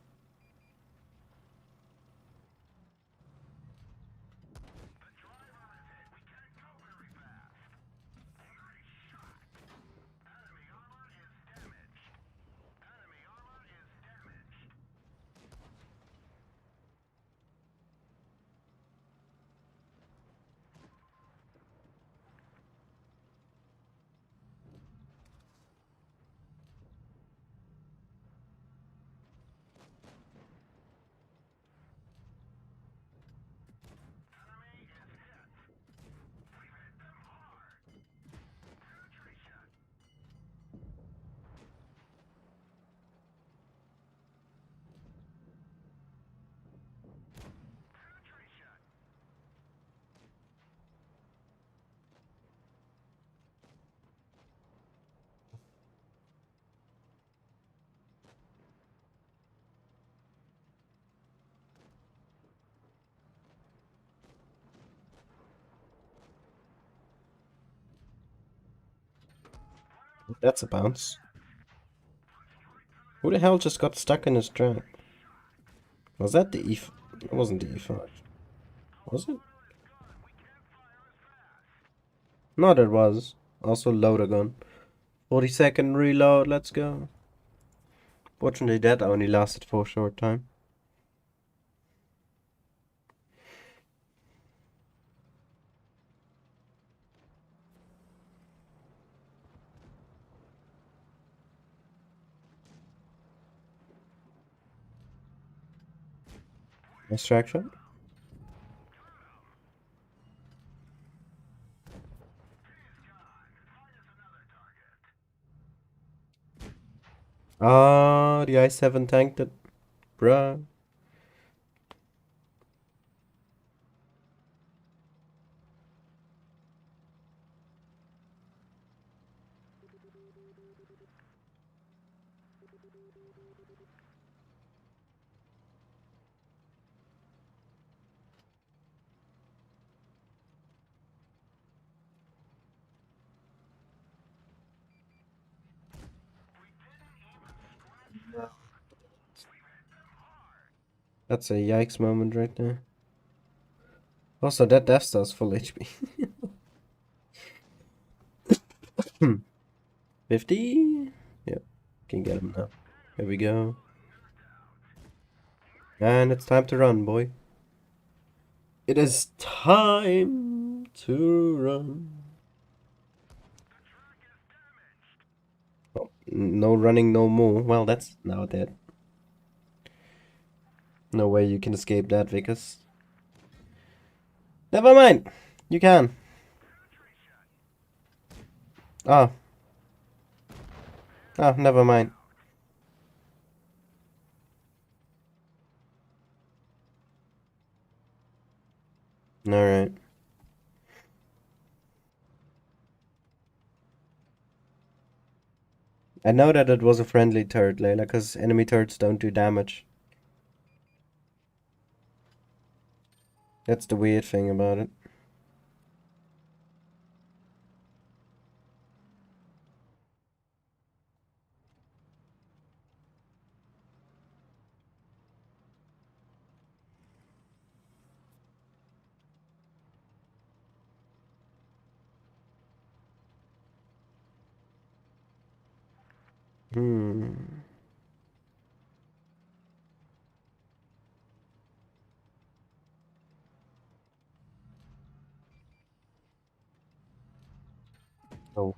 That's a bounce. Who the hell just got stuck in his trap? Was that the E5? It wasn't the E5. Was it? No, that was. Also load a gun. 40-second reload, let's go. Fortunately that only lasted for a short time. Nice track shot. Ah, the i7 tanked it. Bruh. That's a yikes moment right there. Also, that Death Star's full HP. 50? Yep, can get him now. Here we go. And it's time to run, boy. It is time to run. Oh, no running no more. Well, that's now dead. No way you can escape that, Vickers. Never mind. You can. Ah. Ah, never mind. Alright. I know that it was a friendly turret, Layla, because enemy turrets don't do damage. That's the weird thing about it. Hmm. Oh.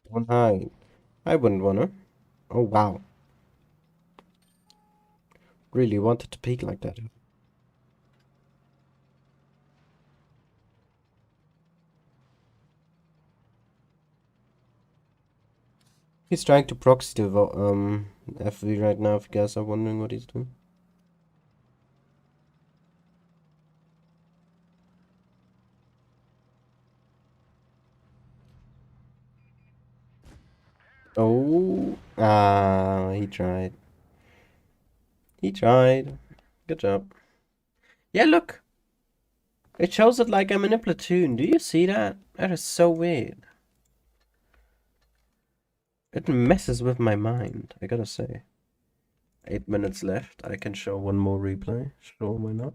One high. I wouldn't wanna. Oh, wow. Really wanted to peek like that. He's trying to proxy the FV right now, if you guys are wondering what he's doing. Oh, he tried. He tried. Good job. Yeah, look. It shows it like I'm in a platoon. Do you see that? That is so weird. It messes with my mind, I gotta say. 8 minutes left. I can show one more replay. Sure, why not?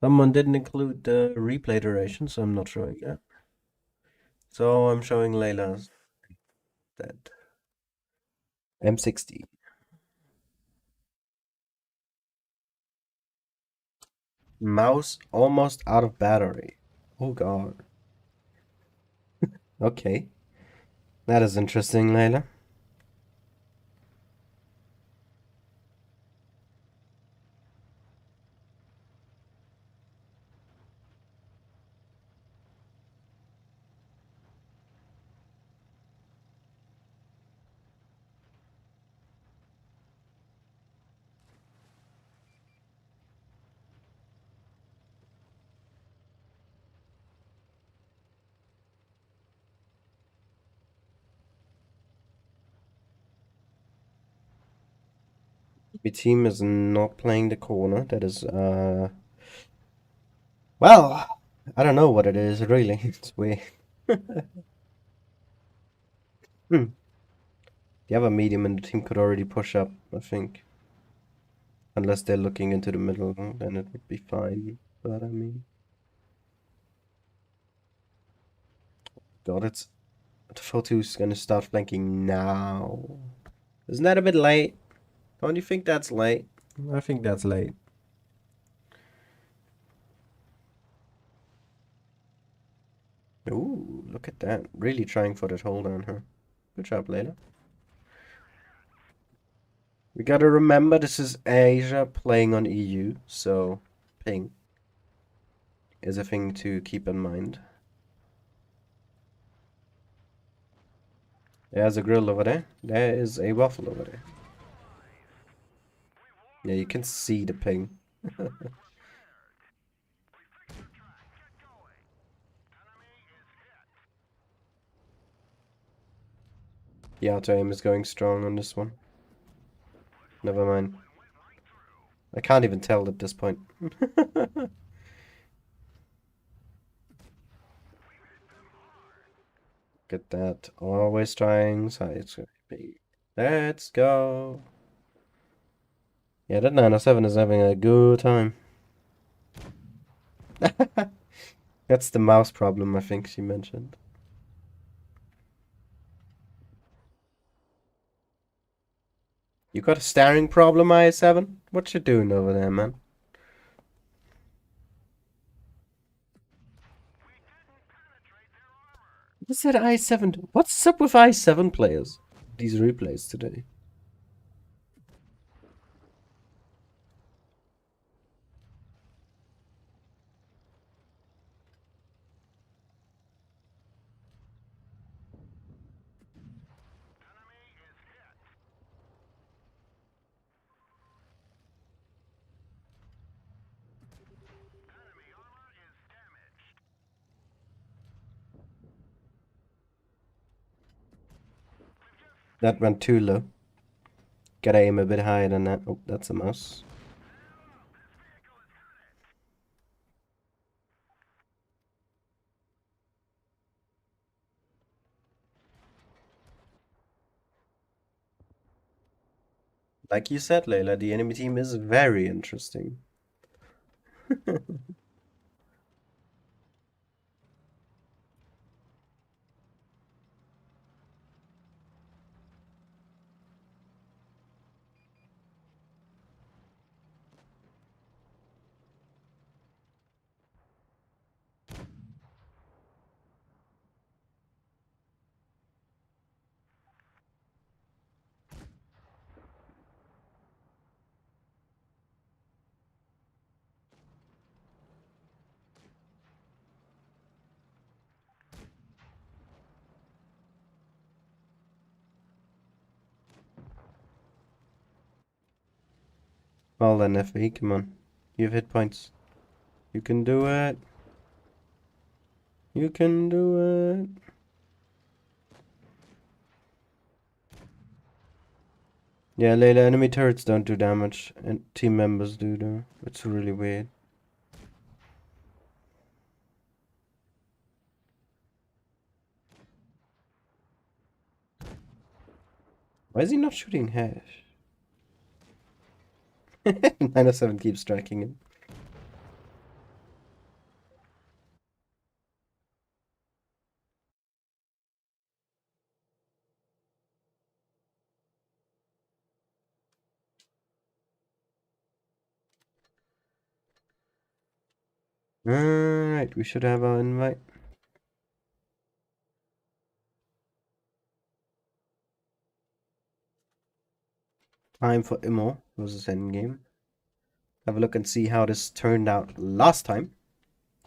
Someone didn't include the replay duration, so I'm not showing that. So I'm showing Layla's dead. M60. Mouse almost out of battery. Oh god. Okay. That is interesting, Layla. My team is not playing the corner. That is, well, I don't know what it is, really. It's weird. Hmm. The other medium in the team could already push up, I think. Unless they're looking into the middle, then it would be fine. But I mean, God, it's the 4-2's gonna start flanking now. Isn't that a bit late? Don't you think that's late? I think that's late. Ooh, look at that. Really trying for that hold on her. Good job, Layla. We gotta remember this is Asia playing on EU, so ping is a thing to keep in mind. There's a grill over there. There is a waffle over there. Yeah, you can see the ping. The auto aim is going strong on this one. Never mind. I can't even tell at this point. Get that. Always trying side scraping. Let's go. Yeah, that 907 is having a good time. That's the mouse problem, I think she mentioned. You got a staring problem, I7? What you doing over there, man? What's that I7? What's up with I7 players? These replays today. That went too low. Gotta aim a bit higher than that. Oh, that's a mouse. Like you said, Layla, the enemy team is very interesting. Well then, FE, come on. You have hit points. You can do it. You can do it. Yeah, Layla, enemy turrets don't do damage, and team members do though. It's really weird. Why is he not shooting hash? 907 keeps striking him. Alright, we should have our invite. Time for Immo versus Endgame. Have a look and see how this turned out last time.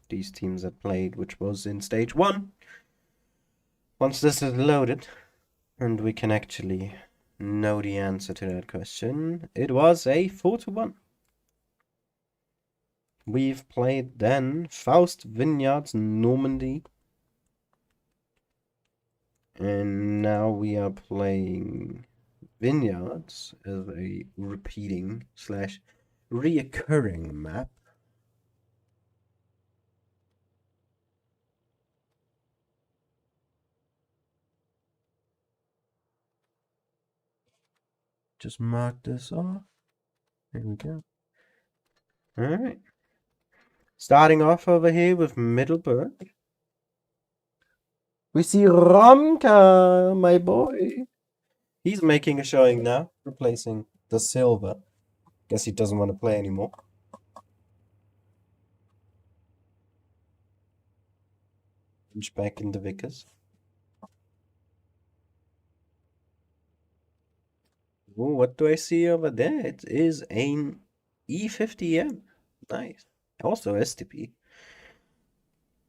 These teams that played, which was in stage 1. Once this is loaded, and we can actually know the answer to that question, it was a 4-1. We've played then Faust, Vineyards, Normandy. And now we are playing Vineyards as a repeating slash reoccurring map. Just mark this off. There we go. Alright. Starting off over here with Middleburg. We see Romka, my boy. He's making a showing now, replacing the Silver. Guess he doesn't want to play anymore. Inch back in the Vickers. Ooh, what do I see over there? It is an E50M. Nice. Also STP.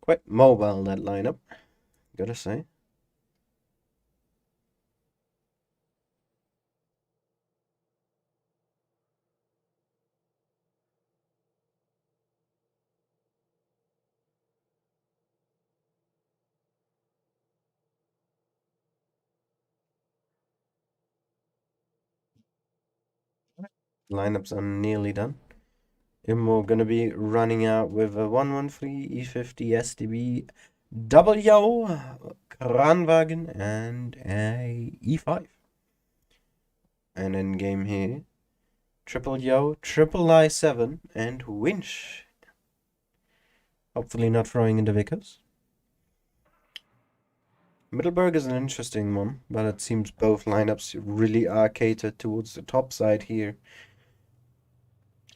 Quite mobile, that lineup, gotta say. Lineups are nearly done. And we're gonna be running out with a 113 E50 STB double yo Kranwagen and a E5. And in game here, triple yo, triple I7 and winch. Hopefully not throwing into Vickers. Middleburg is an interesting one, but it seems both lineups really are catered towards the top side here.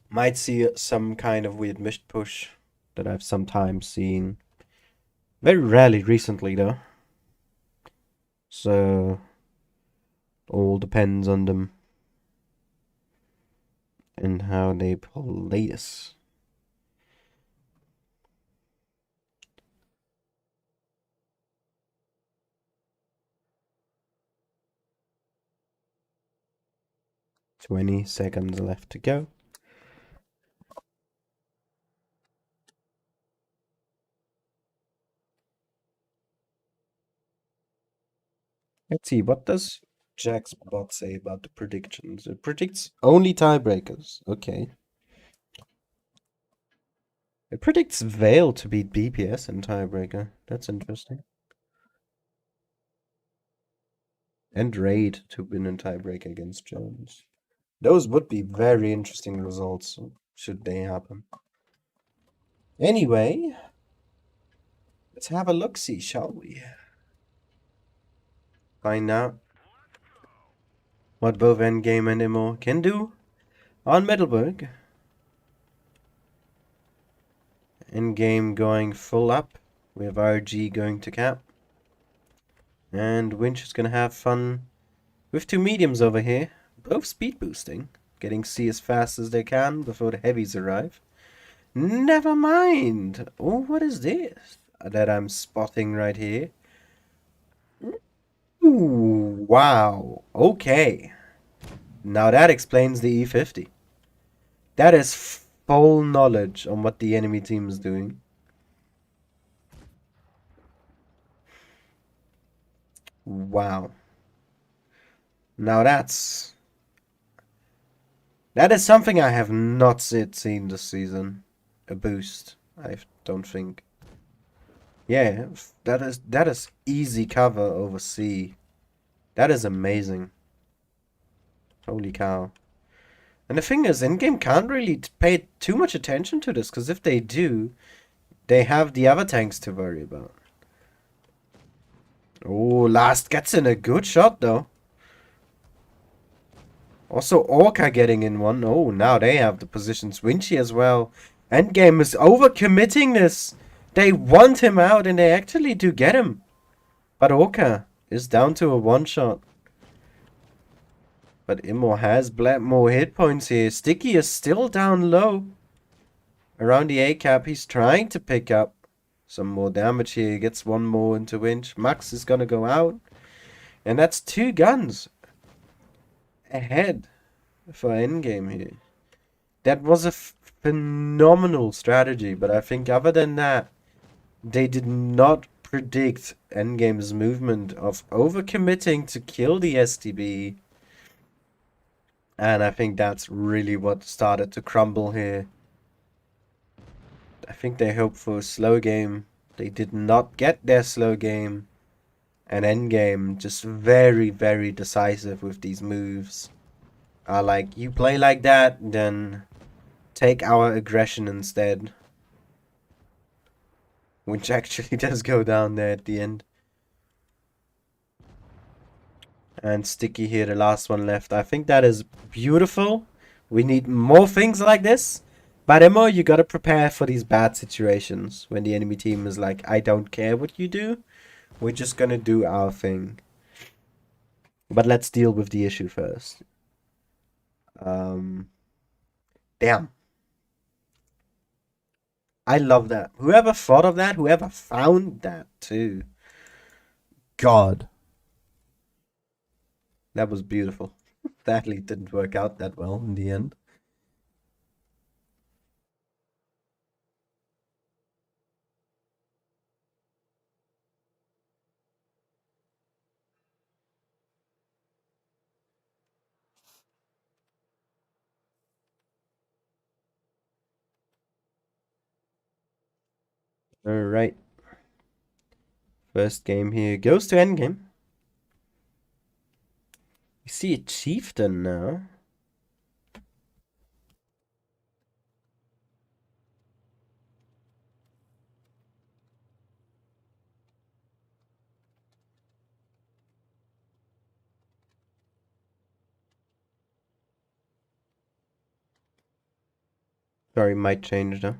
Might see some kind of weird mist push that I've sometimes seen. Very rarely recently, though. So, all depends on them and how they play this. "20 seconds left to go. Let's see, what does Jack's bot say about the predictions? It predicts only tiebreakers. Okay. It predicts Vale to beat BPS in tiebreaker. That's interesting. And Raid to win in tiebreaker against Jones. Those would be very interesting results, should they happen. Anyway, let's have a look-see, shall we? Find out what both Endgame and Immo can do on Middleburg. Endgame going full up, with RG going to cap. And Winch is gonna have fun with two mediums over here, both speed boosting, getting C as fast as they can before the heavies arrive. Never mind! Oh, what is this that I'm spotting right here? Ooh, wow. Okay. Now that explains the E50. That is full knowledge on what the enemy team is doing. Wow. Now that's That is something I have not seen this season. A boost, I don't think. Yeah, that is easy cover over C. That is amazing. Holy cow. And the thing is, in-game can't really pay too much attention to this, because if they do, they have the other tanks to worry about. Oh, Last gets in a good shot, though. Also, Orca getting in one. Oh, now they have the positions. Winchy as well. Endgame is overcommitting this. They want him out, and they actually do get him. But Orca is down to a one-shot. But Immo has more hit points here. Sticky is still down low. Around the A cap, he's trying to pick up some more damage here. He gets one more into Winch. Max is gonna go out. And that's 2 guns ahead for endgame here. That was a phenomenal strategy, but I think other than that, they did not predict endgame's movement of overcommitting to kill the STB. And I think that's really what started to crumble here. I think they hoped for a slow game. They did not get their slow game. And endgame just very, very decisive with these moves. Like, you play like that, then take our aggression instead. Which actually does go down there at the end. And Sticky here, the last one left. I think that is beautiful. We need more things like this. But Emo, you gotta prepare for these bad situations. When the enemy team is like, I don't care what you do. We're just gonna do our thing. But let's deal with the issue first. Damn. I love that. Whoever thought of that, whoever found that too. God. That was beautiful. Sadly, it didn't work out that well in the end. Alright. First game here goes to endgame. We see a chieftain now. Sorry, might change though.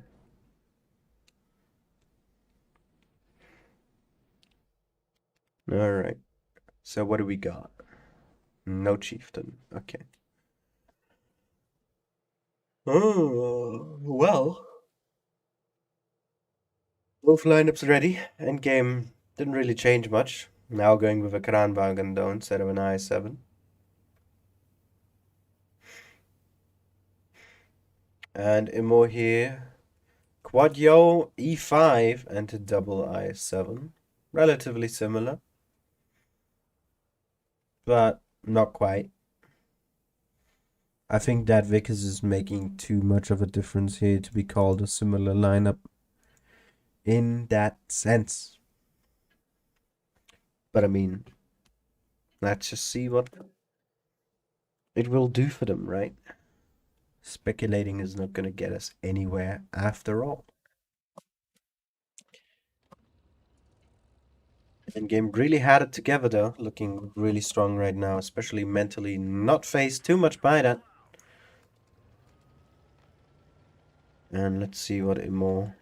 Alright. So what do we got? No chieftain. Okay. Oh, well. Both lineups ready. Endgame didn't really change much. Now going with a Kranwagen though instead of an I7. And Immo here. Quad Yo, E5 and a double I7. Relatively similar. But not quite. I think that Vickers is making too much of a difference here to be called a similar lineup in that sense. But I mean, let's just see what it will do for them, right? Speculating is not going to get us anywhere after all. Endgame really had it together though, looking really strong right now, especially mentally, not faced too much by that. And let's see what Immo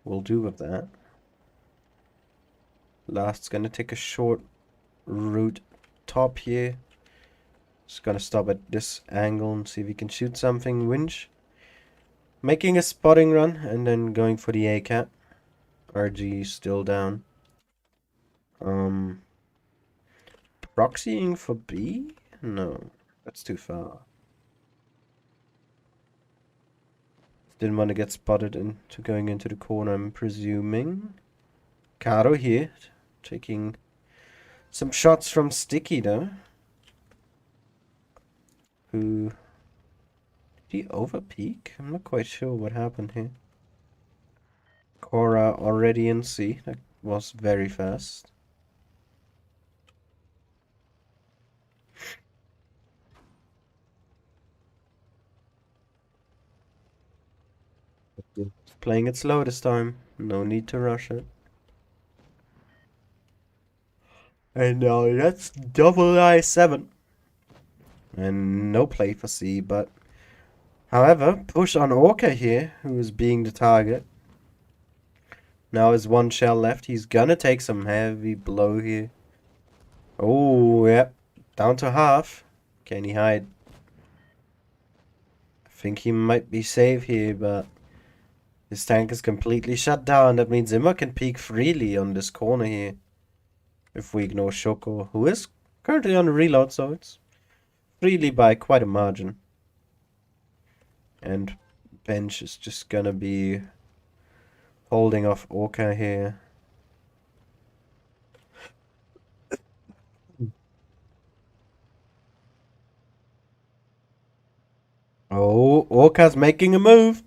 will do with that. Last's gonna take a short route top here. Just gonna stop at this angle and see if he can shoot something. Winch. Making a spotting run and then going for the A-cap. RG still down. Proxying for B? No, that's too far. Didn't want to get spotted into going into the corner, I'm presuming. Caro here, taking some shots from Sticky though. Who Did he overpeak? I'm not quite sure what happened here. Cora already in C. That was very fast. Playing it slow this time. No need to rush it. And now that's double I7. And no play for C, but... However, push on Orca here, who is being the target. Now there's one shell left. He's gonna take some heavy blow here. Oh, yep. Down to half. Can he hide? I think he might be safe here, but... His tank is completely shut down. That means Zimmer can peek freely on this corner here. If we ignore Shoko, who is currently on a reload, so it's freely by quite a margin. And Bench is just gonna be holding off Orca here. Oh, Orca's making a move.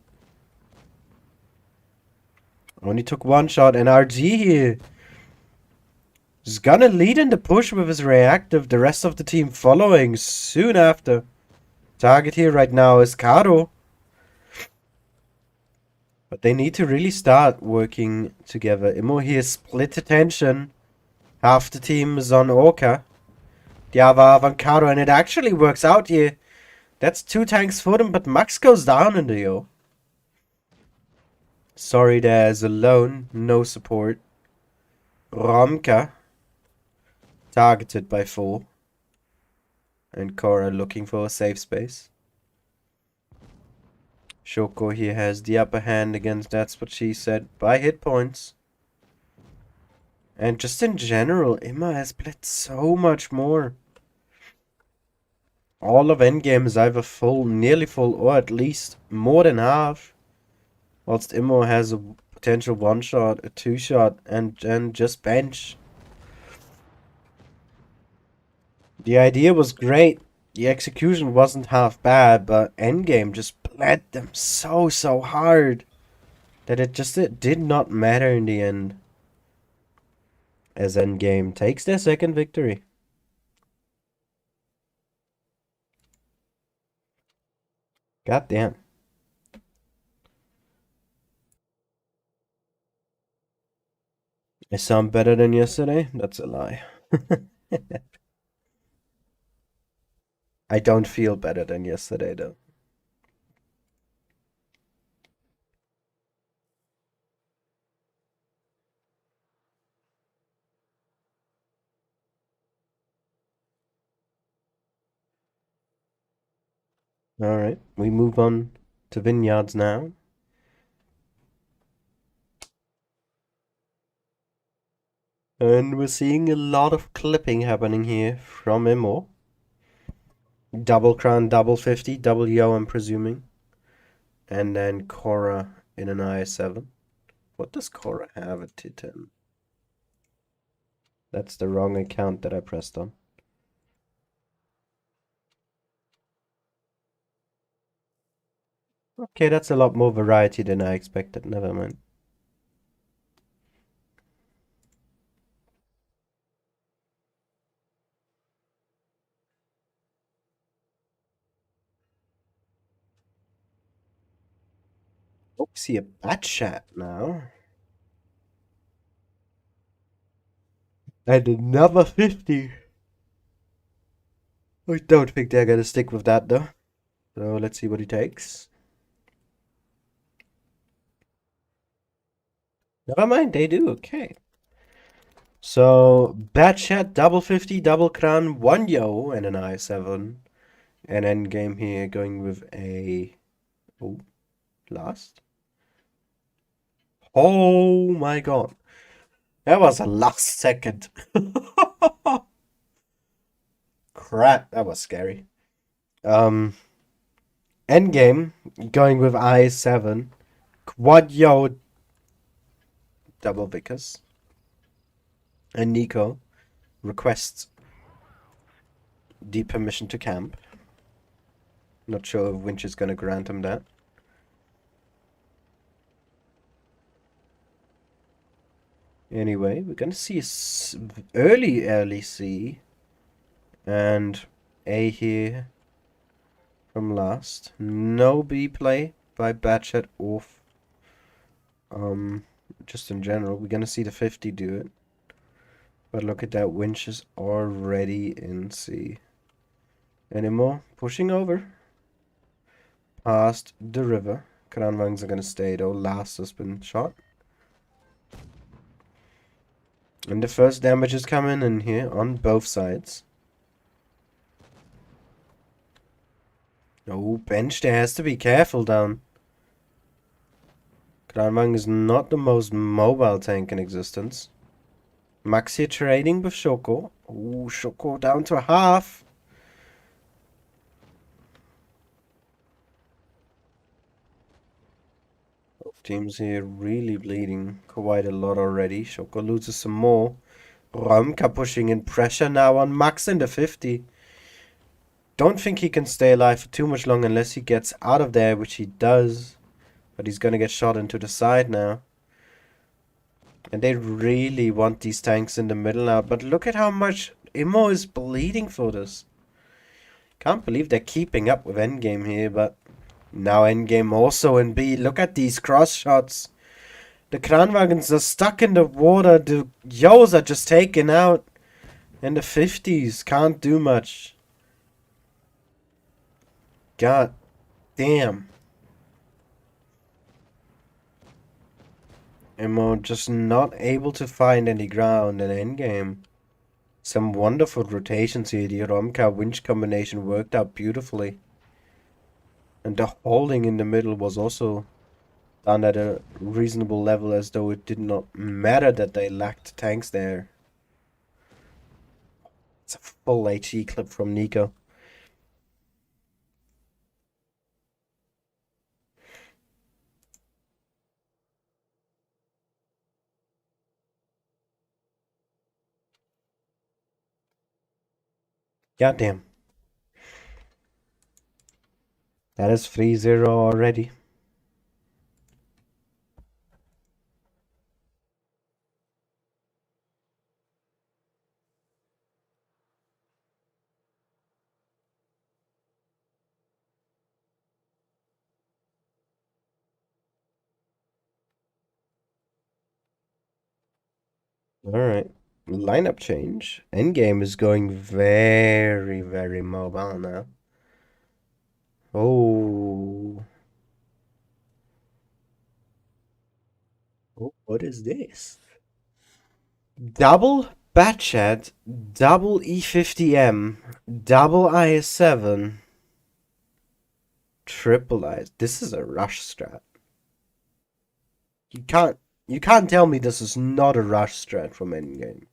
Only took one shot, and RG here is gonna lead in the push with his reactive. The rest of the team following soon after. Target here right now is Karo. But they need to really start working together. Immo here split attention. Half the team is on Orca. The other half on Karo, and it actually works out here. That's 2 tanks for them, but Max goes down in the O. Sorry, there's alone, no support. Romka targeted by 4. And Cora looking for a safe space. Shoko here has the upper hand against That's What She Said by hit points. And just in general, Imma has played so much more. All of endgame is either full, nearly full, or at least more than half. Whilst Immo has a potential 1-shot, a 2-shot, and just bench. The idea was great. The execution wasn't half bad, but endgame just bled them so hard that it did not matter in the end. As endgame takes their second victory. God damn. I sound better than yesterday? That's a lie. I don't feel better than yesterday, though. Alright, we move on to Vineyards now. And we're seeing a lot of clipping happening here from Immo. Double crown, double 50, double yo, I'm presuming. And then Cora in an I7. What does Cora have at T10? That's the wrong account that I pressed on. Okay, that's a lot more variety than I expected. Never mind. Oh, see a bat chat now. And another 50. I don't think they're gonna stick with that though. So let's see what he takes. Never mind, they do. Okay. So bat chat, double 50, double crown, 1 yo, and an I7. And endgame here going with a last. Oh my god. That was a last second. Crap, that was scary. Endgame going with I7. Quad yo double Vickers. And Nico requests the permission to camp. Not sure if Winch is gonna grant him that. Anyway, we're gonna see a early C and A here from last. No B play by Batchet off. Just in general, we're gonna see the 50 do it. But look at that, Winch is already in C. Anymore, pushing over. Past the river. Kranwangs are gonna stay though. Last has been shot. And the first damage is coming in here on both sides. Oh, bench there has to be careful down. Kranwang is not the most mobile tank in existence. Max here trading with Shoko. Oh, Shoko down to half. Both teams here really bleeding quite a lot already. Shoko loses some more. Romka pushing in pressure now on Max in the 50. Don't think he can stay alive for too much long unless he gets out of there, which he does. But he's gonna get shot into the side now. And they really want these tanks in the middle now. But look at how much Immo is bleeding for this. Can't believe they're keeping up with Endgame here, but now Endgame also in B. Look at these cross shots. The Kranwagens are stuck in the water. The Yos are just taken out. And the 50s can't do much. God damn. Immo just not able to find any ground in endgame. Some wonderful rotations here. The Romka Winch combination worked out beautifully. And the holding in the middle was also done at a reasonable level, as though it did not matter that they lacked tanks there. It's a full HE clip from Nico. Goddamn. That is 3-0 already. Alright. Lineup change. Endgame is going very, very mobile now. Oh. Oh, what is this? Double Batchat, double E50M, double IS7, triple IS. This is a rush strat. You can't tell me this is not a rush strat from Endgame.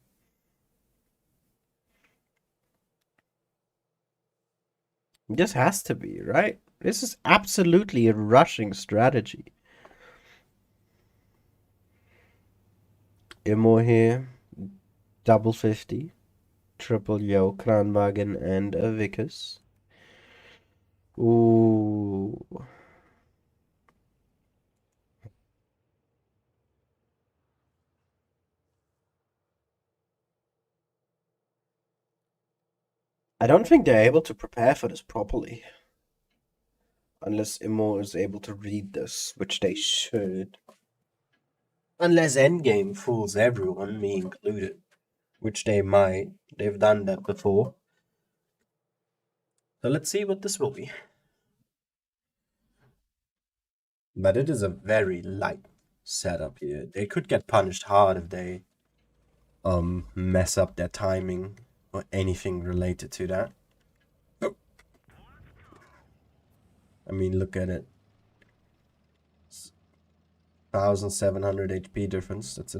This has to be, right? This is absolutely a rushing strategy. Immo here, double 50, triple Yo, Kranwagen, and a Vickers. Ooh. I don't think they're able to prepare for this properly. Unless Immo is able to read this, which they should. Unless Endgame fools everyone, me included. Which they might. They've done that before. So let's see what this will be. But it is a very light setup here. They could get punished hard if they mess up their timing or anything related to that. Oh. I mean, look at it. 1700 HP difference. That's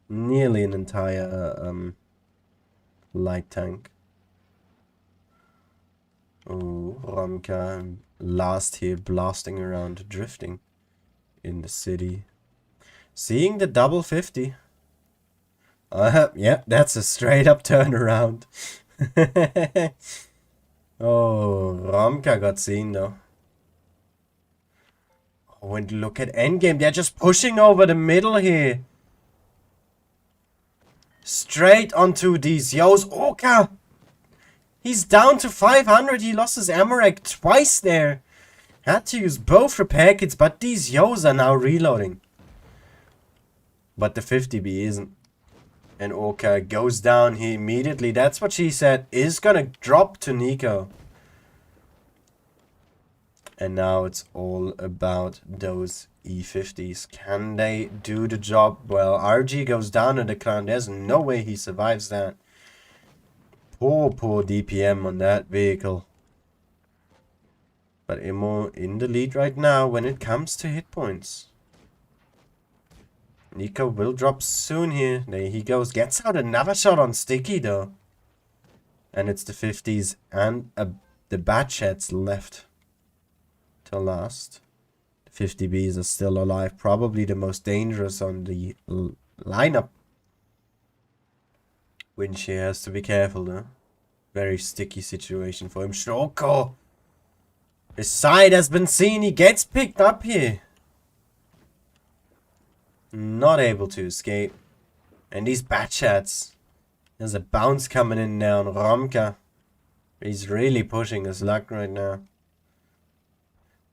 nearly an entire light tank. Oh, Ramka last here blasting around, drifting in the city. Seeing the double 50. Yeah, that's a straight up turnaround. Oh, Ramka got seen though. Oh, and look at Endgame. They're just pushing over the middle here. Straight onto these Yos. Oka! He's down to 500. He lost his Amarak twice there. Had to use both repair kits, but these Yos are now reloading. But the 50B isn't. And Oka goes down here immediately. That's what she said. Is gonna drop to Nico. And now it's all about those E50s. Can they do the job? Well, RG goes down in the clown. There's no way he survives that. Poor DPM on that vehicle. But Immo in the lead right now when it comes to hit points. Nico will drop soon here. There he goes. Gets out another shot on Sticky though. And it's the 50s and the Batchets left till last. The 50Bs are still alive. Probably the most dangerous on the lineup. Winchie has to be careful though. Very sticky situation for him. Shoko! His side has been seen. He gets picked up here. Not able to escape. And these Batchats. There's a bounce coming in now on Romka. He's really pushing his luck right now.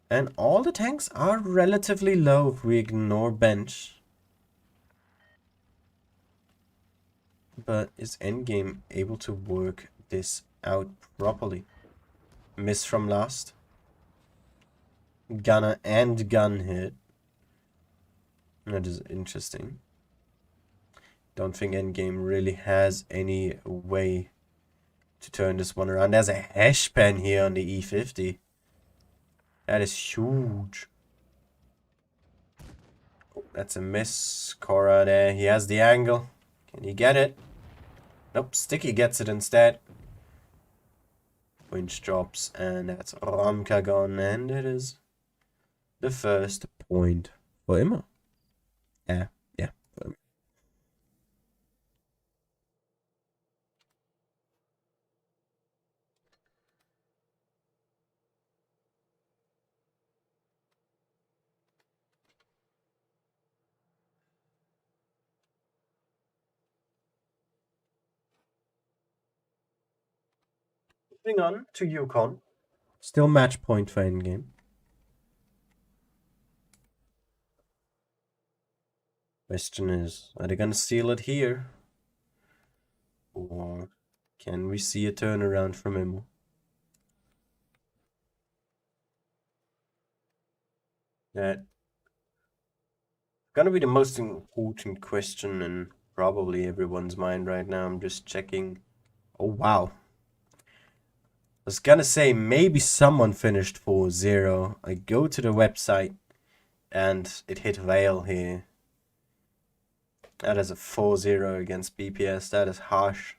And all the tanks are relatively low if we ignore bench. But is Endgame able to work this out properly? Miss from last. Gunner and gun hit. That is interesting. Don't think Endgame really has any way to turn this one around. There's a hash pen here on the E50. That is huge. Oh, that's a miss. Cora there. He has the angle. Can he get it? Nope. Sticky gets it instead. Winch drops. And that's Ramka gone. And it is the first point for Immo. Yeah. Moving on to Yukon. Still match point for Endgame. Question is, are they gonna steal it here? Or can we see a turnaround from Immo? That gonna be the most important question in probably everyone's mind right now. I'm just checking. Oh wow. I was gonna say maybe someone finished 4-0. I go to the website and it hit Vale here. That is a 4-0 against BPS. That is harsh.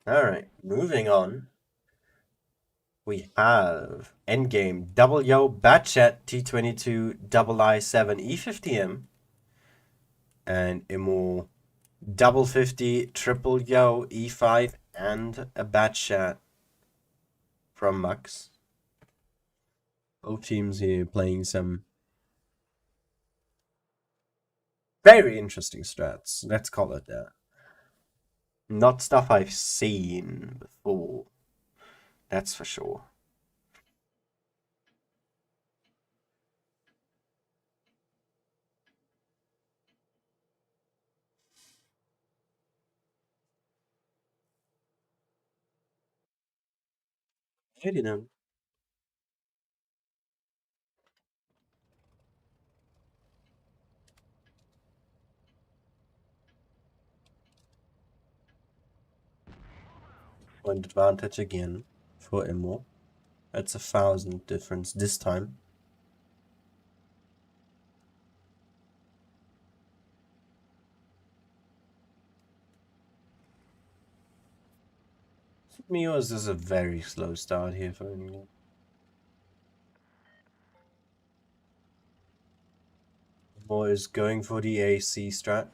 Alright, moving on. We have Endgame Double Yo Batchat T22 Double I7 E50M and Immo Double 50 Triple Yo E5 and a Batchat from Max. Both teams here playing some very interesting strats. Let's call it that. Not stuff I've seen before. That's for sure. I didn't know. Point advantage again for Immo. That's 1,000 difference this time. Mio's is a very slow start here for England. More is going for the AC strat.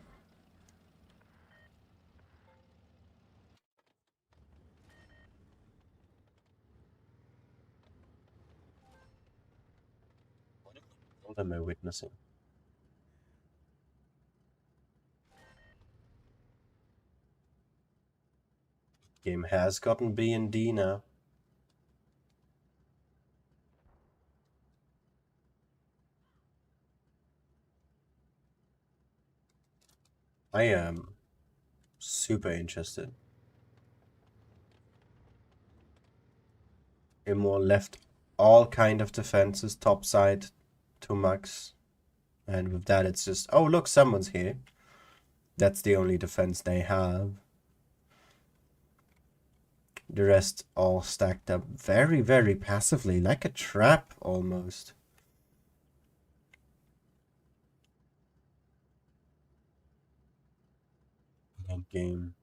What am I witnessing? Game has gotten B and D now. I am super interested. Immo left all kind of defenses topside to max. And with that it's just, oh look, someone's here. That's the only defense they have. The rest all stacked up very, very passively, like a trap almost. End game.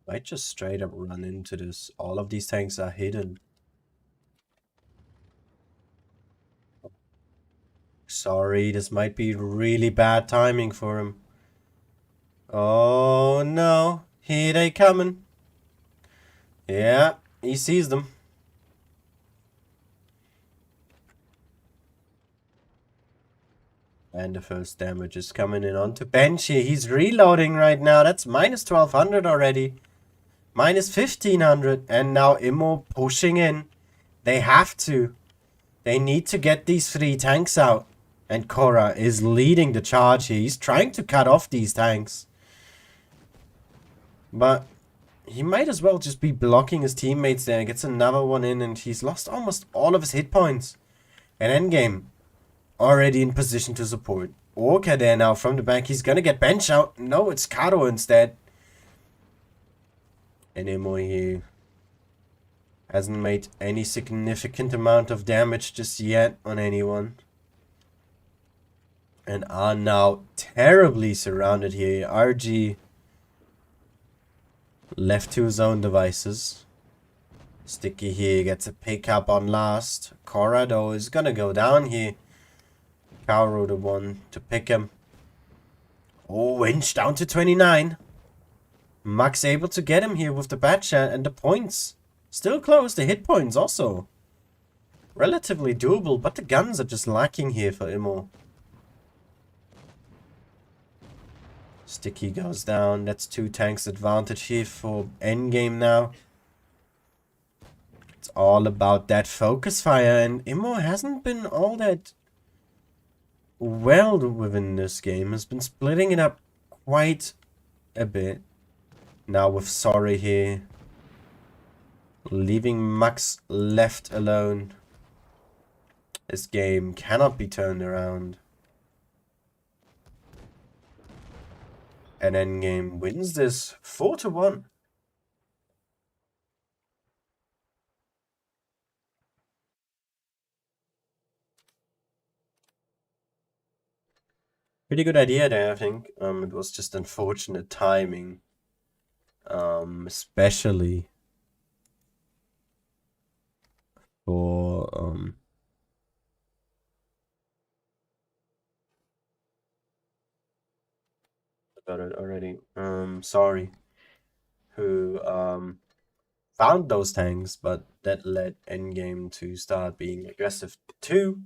Might just straight up run into this. All of these tanks are hidden. Sorry, this might be really bad timing for him. Oh no, here they coming. Yeah, he sees them. And the first damage is coming in onto bench here. He's reloading right now. That's minus 1200 already. Minus 1500. And now Immo pushing in. They have to. They need to get these 3 tanks out. And Korra is leading the charge here. He's trying to cut off these tanks. But he might as well just be blocking his teammates there. Gets another one in and he's lost almost all of his hit points. And endgame already in position to support. Orca there now from the back. He's gonna get bench out. No, it's Karo instead. And Immo here hasn't made any significant amount of damage just yet on anyone. And are now terribly surrounded here. RG left to his own devices. Sticky here gets a pickup on last. Korra though is gonna go down here. Karo the one to pick him. Oh, winch down to 29. Max able to get him here with the bad shot and the points. Still close, the hit points also. Relatively doable, but the guns are just lacking here for Immo. Sticky goes down. That's 2 tanks advantage here for endgame now. It's all about that focus fire, and Immo hasn't been all that well within this game. Has been splitting it up quite a bit. Now with Sorry here. Leaving Max left alone. This game cannot be turned around. And endgame wins this 4-1. Pretty good idea there, I think. It was just unfortunate timing. Especially for about it already. Sorry. Who found those tanks, but that led endgame to start being aggressive too.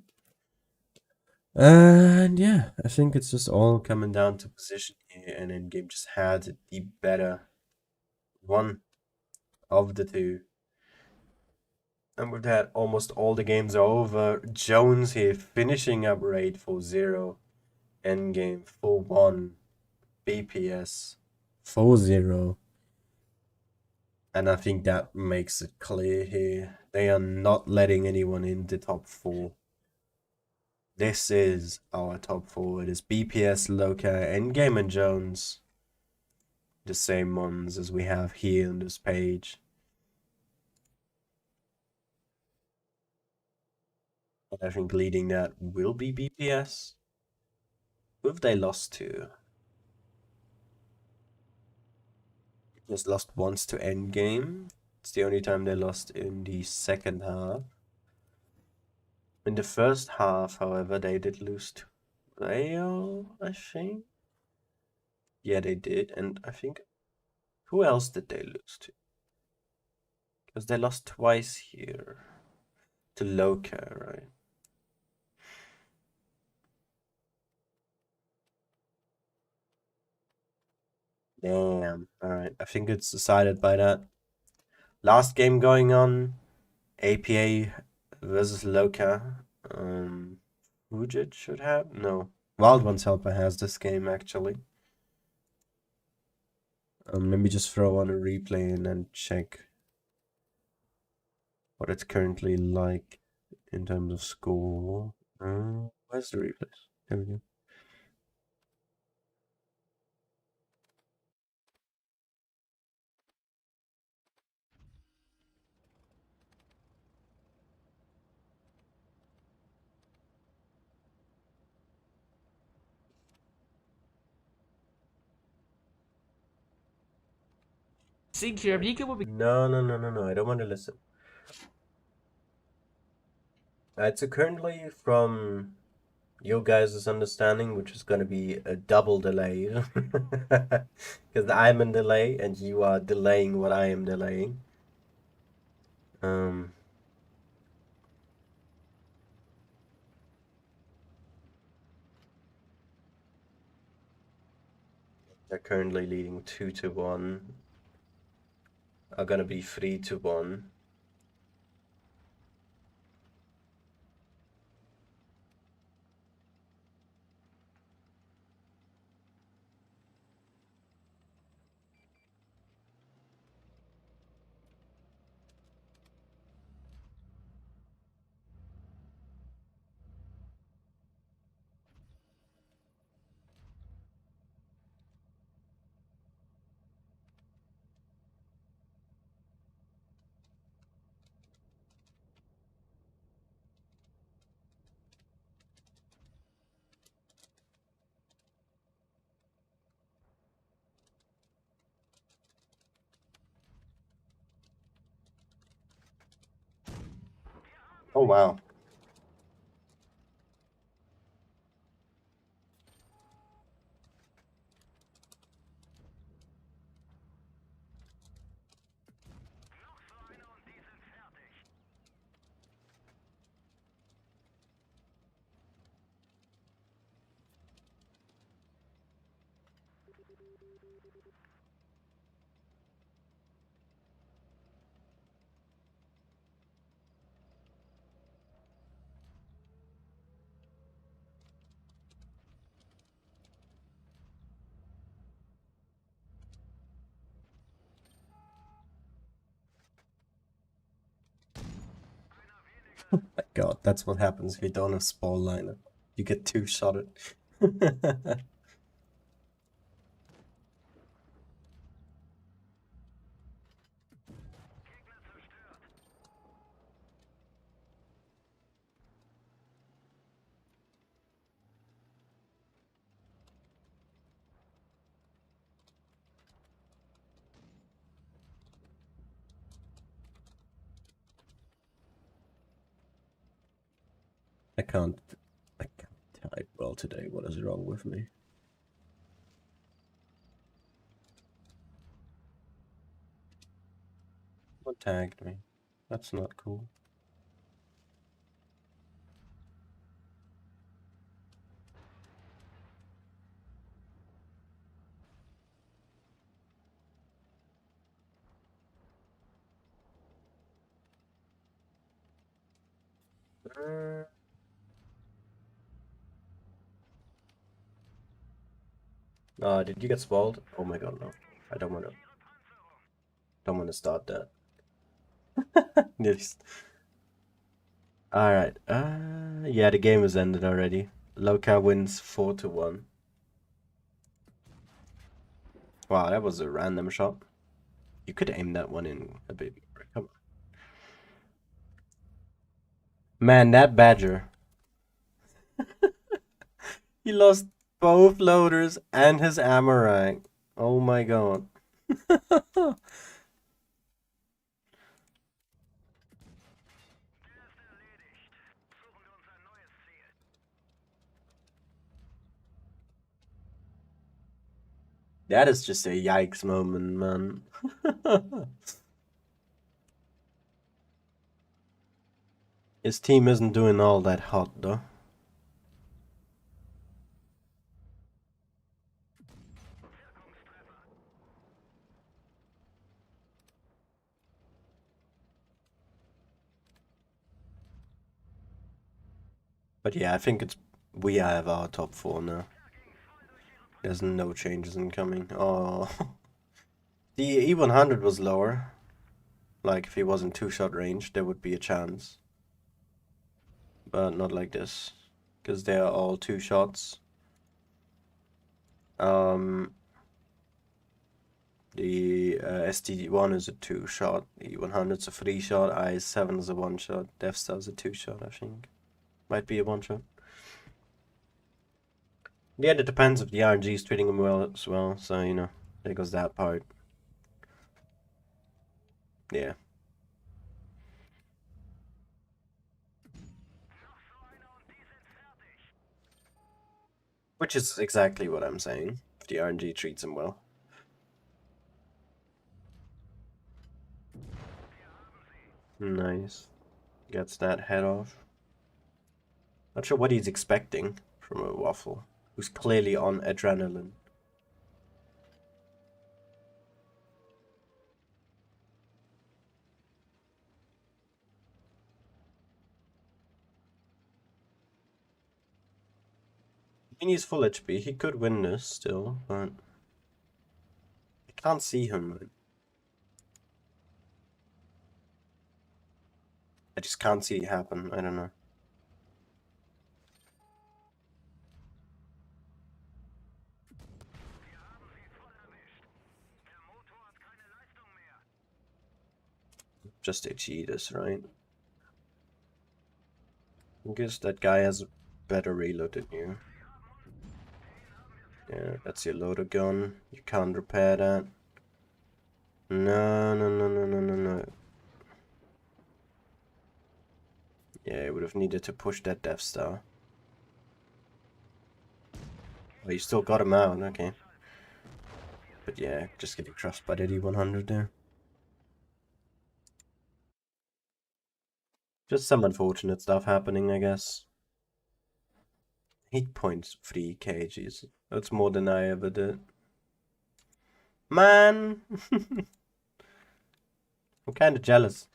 And yeah, I think it's just all coming down to position here, and endgame just had the better one of the two. And with that, almost all the games are over. Jones here finishing up raid for 0. Endgame for 1. BPS for 0. And I think that makes it clear here. They are not letting anyone in the top 4. This is our top 4. It is BPS, Loka, Endgame, and Jones. The same ones as we have here on this page. And I think leading that will be BPS. Who have they lost to? Just lost once to Endgame. It's the only time they lost in the second half. In the first half, however, they did lose to Real, I think. Yeah, they did, and I think who else did they lose to? Because they lost twice here to Loka, right? Damn. All right, I think it's decided by that. Last game going on, APA versus Loka. Fujit should have no. Wild Ones Helper has this game actually. Let me just throw on a replay and then check what it's currently like in terms of score. Where's the replays? There we go. No. I don't want to listen. It's currently from your guys' understanding, which is going to be a double delay. Because I'm in delay and you are delaying what I am delaying. Um, they're currently leading 2-1. Are going to be 3-1. Oh, wow. My God, that's what happens if you don't have spawn liner. You get two-shotted. I can't type well today. What is wrong with me? What tagged me? That's not cool. Did you get spoiled? Oh my God, no. I don't want to. Don't want to start that. Yes. All right. Yeah, the game has ended already. Loka wins 4-1. Wow, that was a random shot. You could aim that one in a bit more. Come on. Man, that Badger. He lost both loaders and his ammo rank. Oh my God. That is just a yikes moment, man. His team isn't doing all that hot, though. But yeah, I think we have our top 4 now. There's no changes incoming. Oh, the E100 was lower. Like, if he was in 2-shot range, there would be a chance. But not like this. Because they are all 2 shots. The SD1 is a 2-shot. The 100's a 3-shot. I7 is a 1-shot. Death Star's a 2-shot, I think. Might be a 1-shot. Yeah, it depends if the RNG is treating him well as well. So, you know, there goes that part. Yeah. Which is exactly what I'm saying. If the RNG treats him well. Nice. Gets that head off. Not sure what he's expecting from a Waffle, who's clearly on adrenaline. I mean, he's full HP. He could win this still, but I can't see him. Man. I just can't see it happen. I don't know. Just a cheaters, right? I guess that guy has a better reload than you. Yeah, that's your loader gun. You can't repair that. No, no, no, no, no, no, no. Yeah, you would have needed to push that Death Star. Oh, you still got him out, okay. But yeah, just getting crushed by the D100 there. Just some unfortunate stuff happening, I guess. 8.3 kgs. That's more than I ever did. Man! I'm kind of jealous.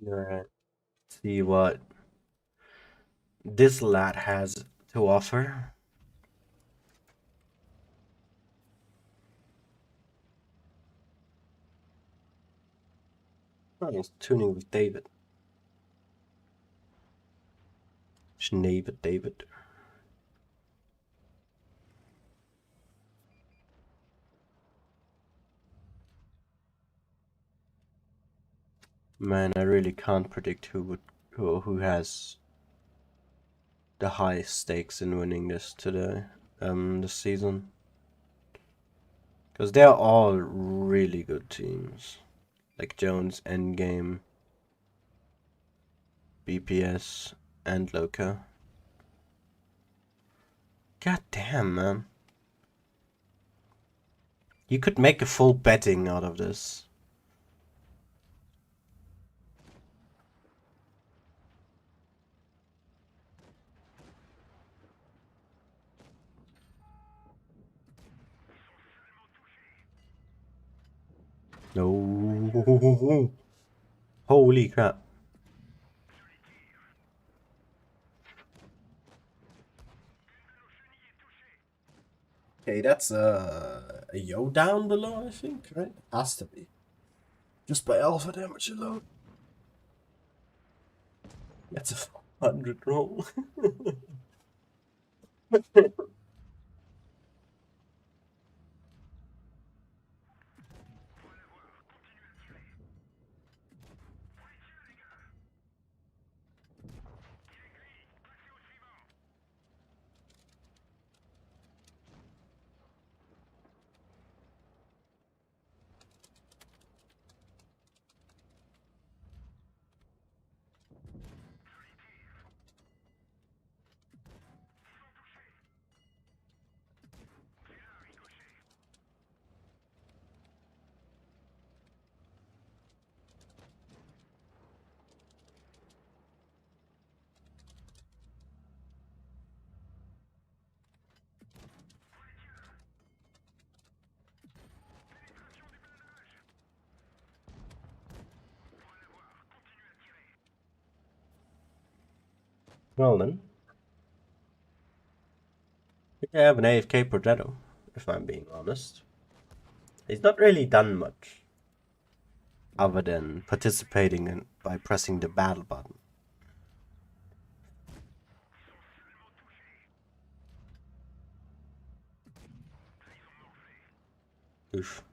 Alright. See what this lad has to offer. Oh, he's tuning with David. Schneebit David. Man, I really can't predict who has the highest stakes in winning this today, this season. Because they're all really good teams. Like Jones, Endgame, BPS, and Loka. God damn, man. You could make a full betting out of this. No. Holy crap. Okay, that's a yo down below, I think, right? Has to be. Just by alpha damage alone. That's a 100 roll. Well then, I have an AFK Progetto, if I'm being honest. He's not really done much, other than participating in, by pressing the battle button. Oof.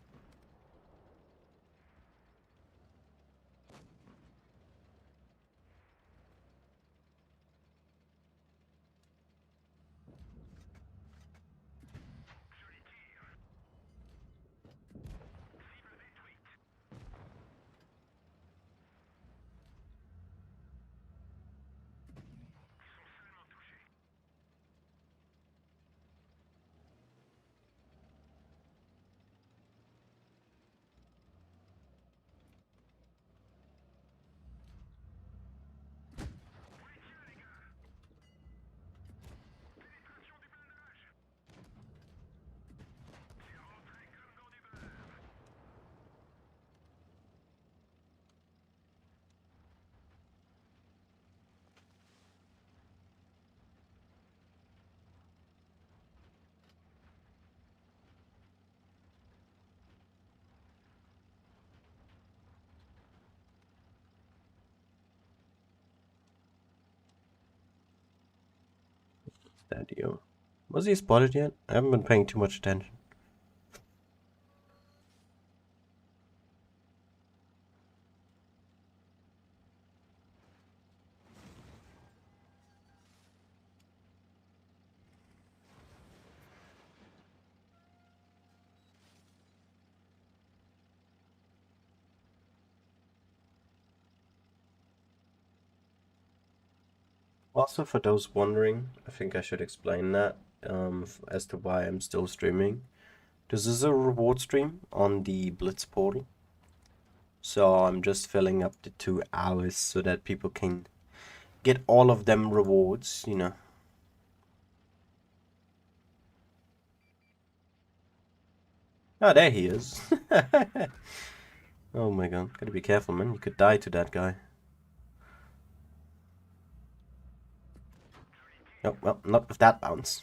Stadio. Was he spotted yet? I haven't been paying too much attention. Also, for those wondering, I think I should explain that as to why I'm still streaming. This is a reward stream on the Blitz portal. So I'm just filling up the 2 hours so that people can get all of them rewards, you know. Oh, there he is. Oh my god, gotta be careful, man. You could die to that guy. Oh, well, not with that bounce.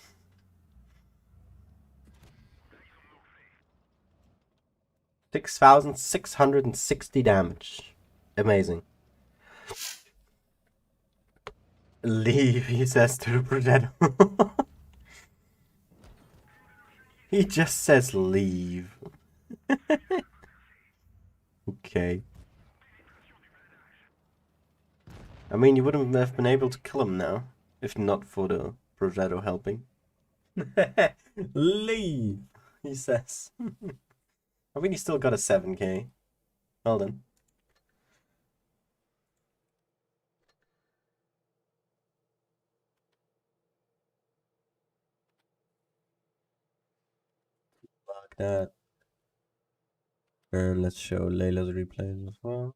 6,660 damage. Amazing. Leave, he says to the Predator. He just says leave. Okay. I mean, you wouldn't have been able to kill him now, if not for the Progetto helping. Leave, he says. I mean, he still got a 7k. Well done. Like that. And let's show Layla's replays as well.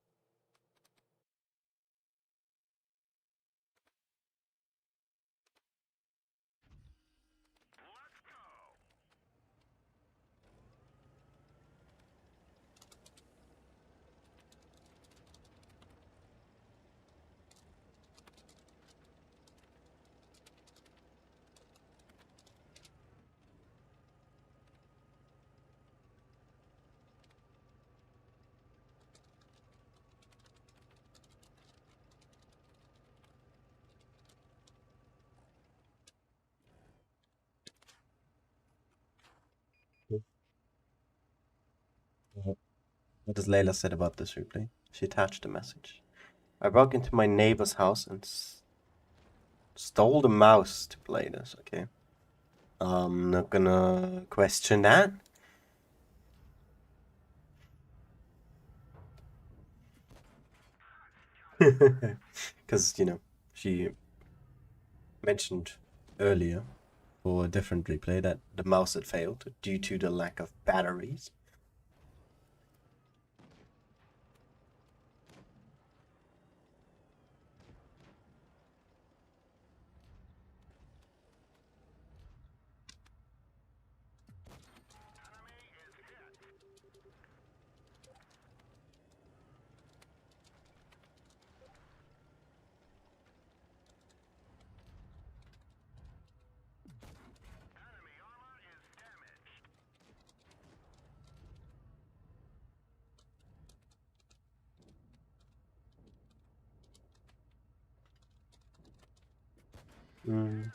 What does Layla said about this replay? She attached a message. I broke into my neighbor's house and stole the mouse to play this, okay? I'm not gonna question that. Because, you know, she mentioned earlier for a different replay that the mouse had failed due to the lack of batteries. Mm.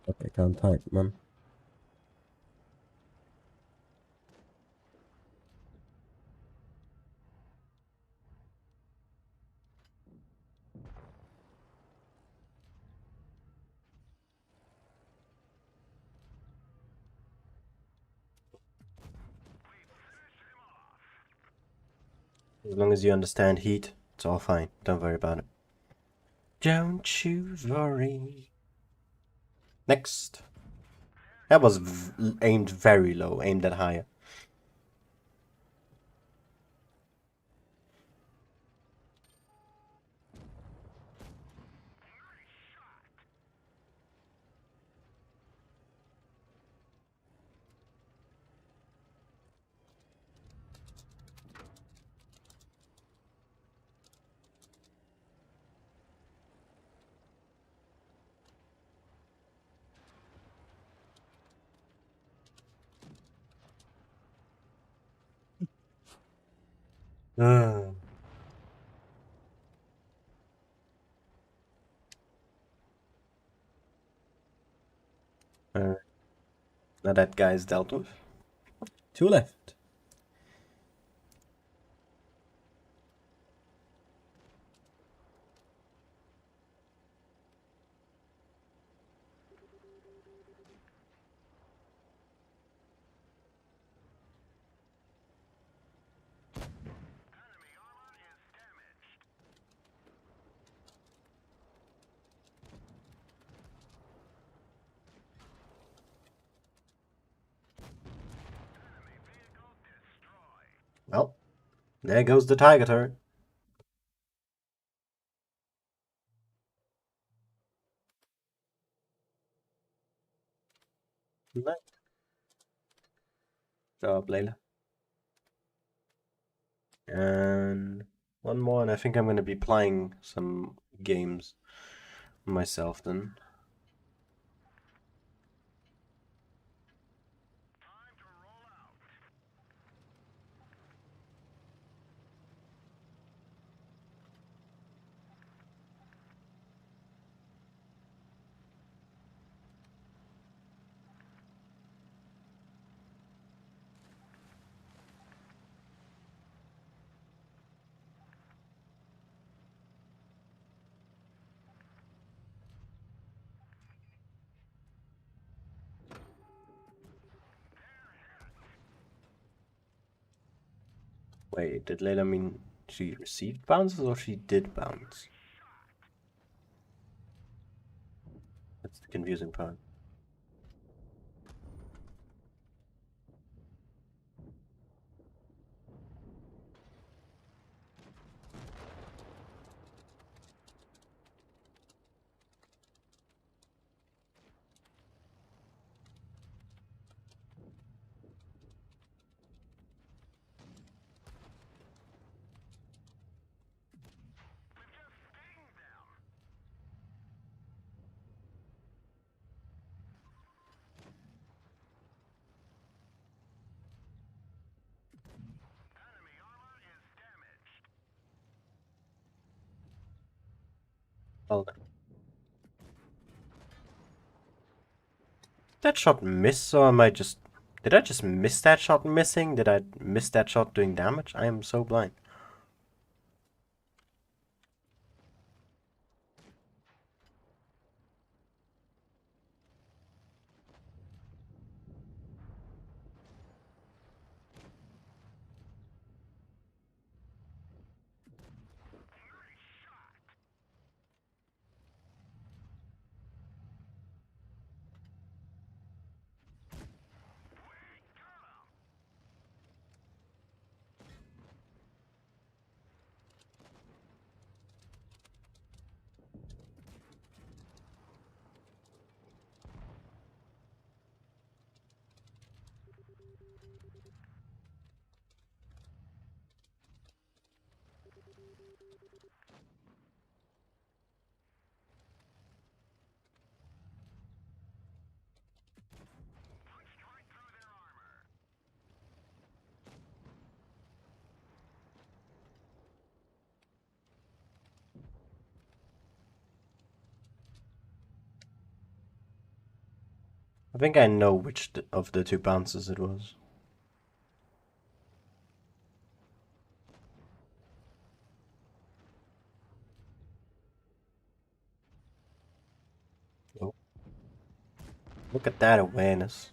Okay, can't type, man. As long as you understand heat, it's all fine. Don't worry about it. Don't you worry. Next. That was aimed very low, aimed at higher. Now that guy's dealt with. Two left. Well, there goes the tiger turret. Nice job, Layla. And one more, and I think I'm going to be playing some games myself then. Wait, did Layla mean she received bounces or she did bounce? That's the confusing part. Well, that shot miss, or am I just... Did I just miss that shot missing? Did I miss that shot doing damage? I am so blind. I think I know which of the two bounces it was. Oh. Look at that awareness.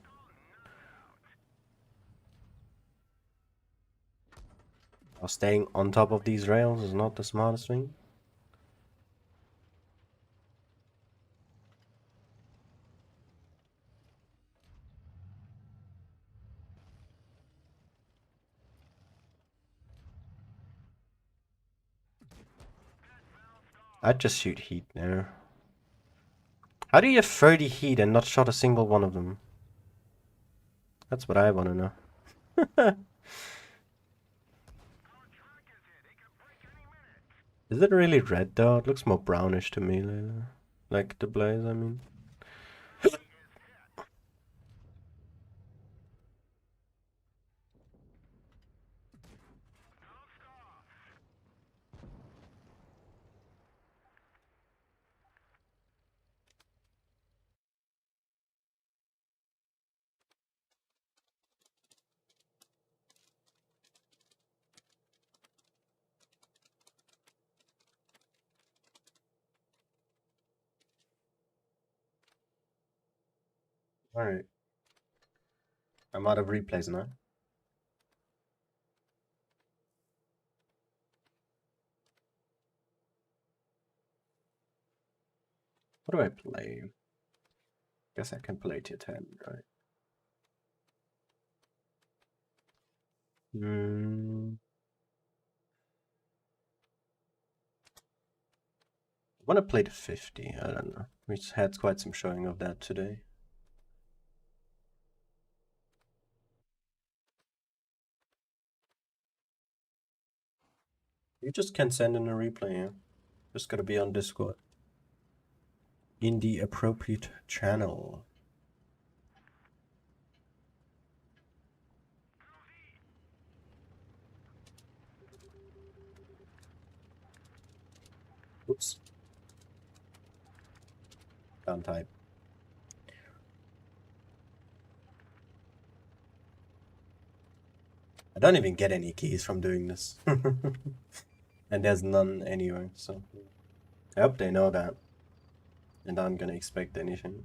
Staying on top of these rails is not the smartest thing. I'd just shoot heat there. How do you have 30 heat and not shot a single one of them? That's what I want to know. Is it really red though? It looks more brownish to me. Like the blaze, I mean. Alright. I'm out of replays now. What do I play? Guess I can play tier 10, right? I want to play the 50, I don't know. We had quite some showing of that today. You just can send in a replay, yeah? Just gotta be on Discord. In the appropriate channel. Oops. Can't type. I don't even get any keys from doing this. And there's none anyway, so I hope they know that. And I'm gonna expect anything.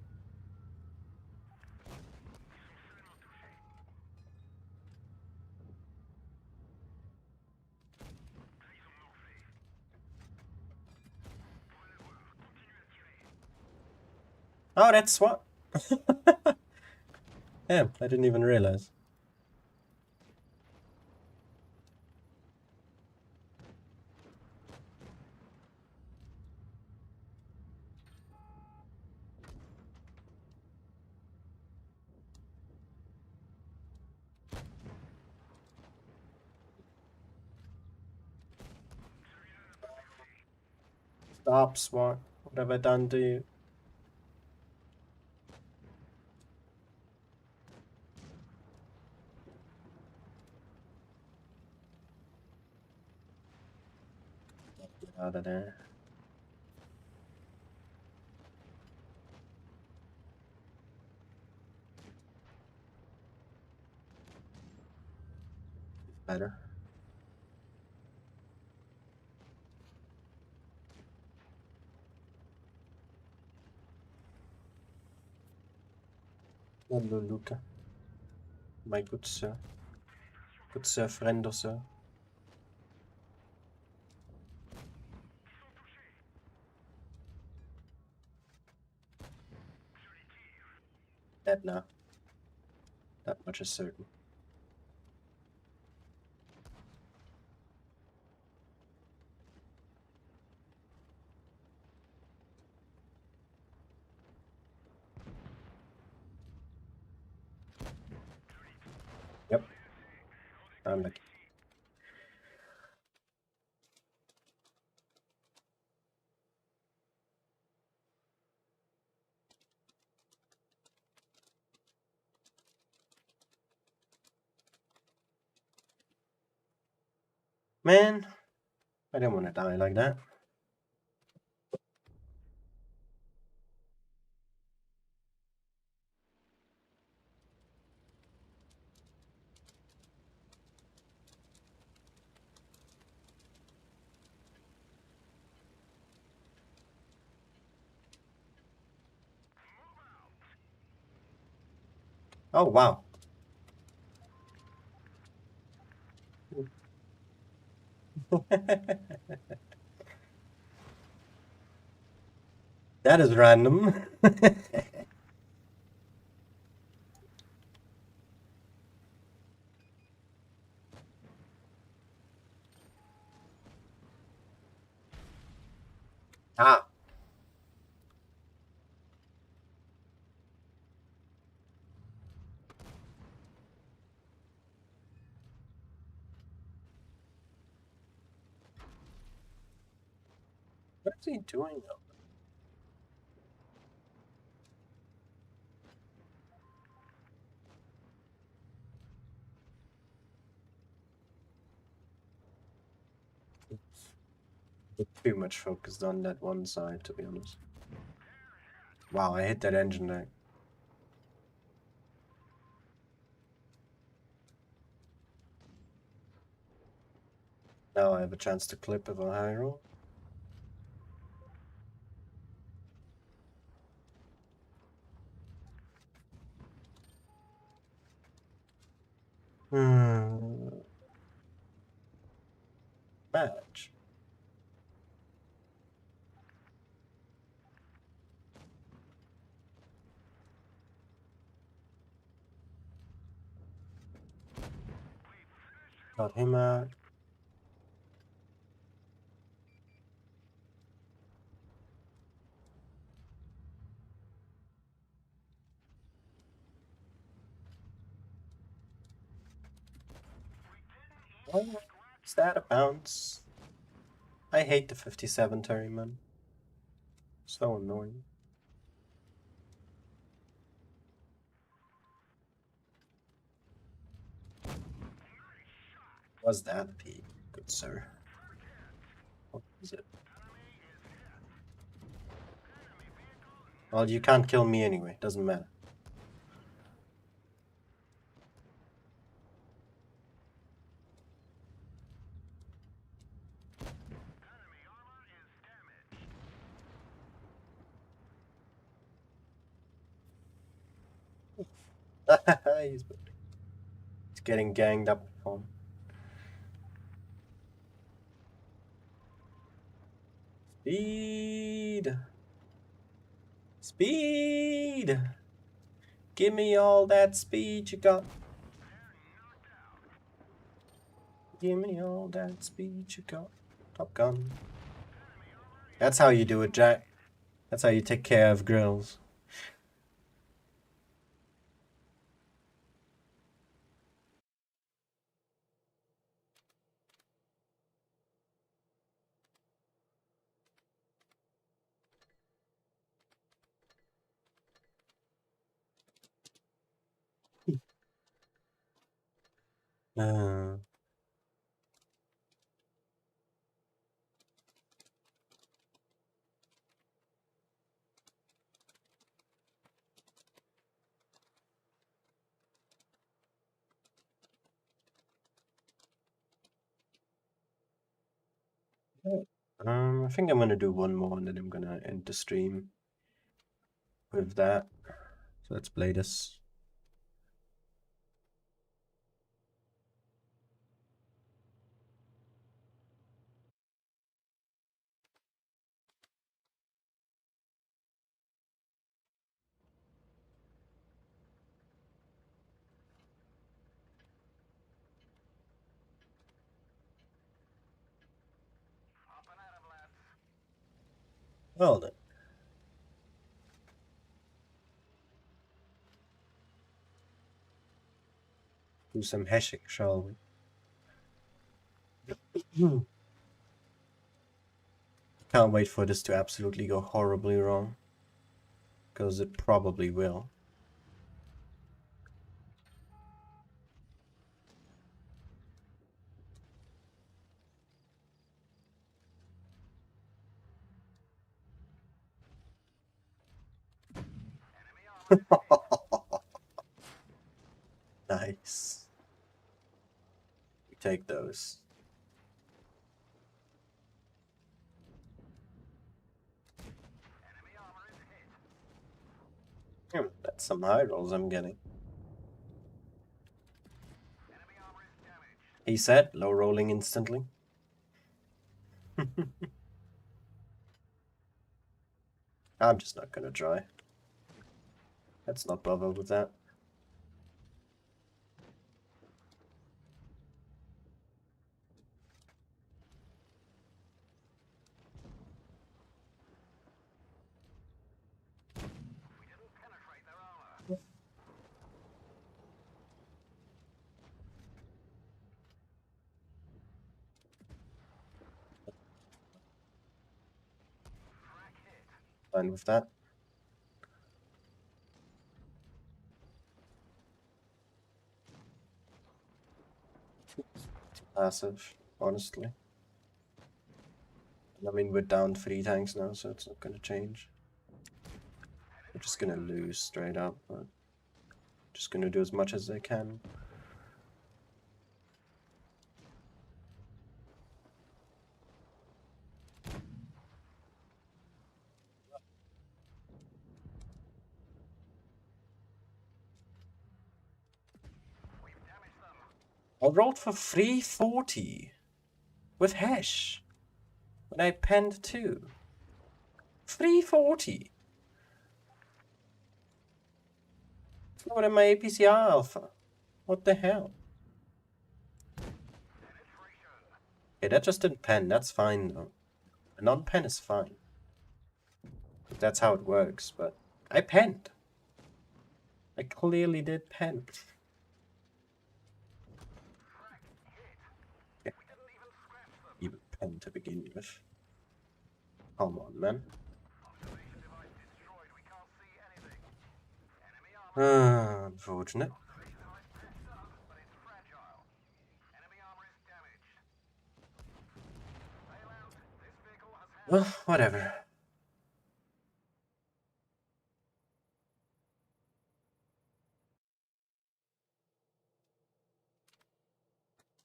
Oh, that's what? Damn, I didn't even realize. Stop, SWAT. What have I done to you? Get out of there. Better. Hello, Luca. My good sir. Good sir, friend or sir. Dead now. That much is certain. Yep. I'm lucky. Man, I didn't want to die like that. Oh, wow. That is random. Ah. What is he doing though? Bit too much focused on that one side, to be honest. Wow, I hit that engine there. Now I have a chance to clip if I high roll. Match. Got him out. Oh, is that a bounce? I hate the 57 Terry, man. So annoying. Was that P? Good sir. What is it? Well, you can't kill me anyway. Doesn't matter. He's getting ganged up on. Speed! Speed! Give me all that speed you got. Give me all that speed you got. Top Gun. That's how you do it, Jack. That's how you take care of girls. Uh, I think I'm gonna do one more and then I'm gonna end the stream with that. So let's play this. Well then. Do some hashing, shall we? Can't wait for this to absolutely go horribly wrong. Because it probably will. Nice. We take those. That's some high rolls I'm getting. He said, low rolling instantly. I'm just not gonna try. Let's not bother with that. Fine with that. Passive, honestly. I mean, we're down 3 tanks now, so it's not gonna change. We're just gonna lose straight up, but just gonna do as much as I can. I rolled for 340 with hash when I penned 2. 340. It's not in my APCR alpha. What the hell? Okay, that just didn't pen. That's fine though. A non-pen is fine. That's how it works, but I penned. I clearly did pen. Yeah. Even pen to begin with. Come on, man. Unfortunate. Well, whatever.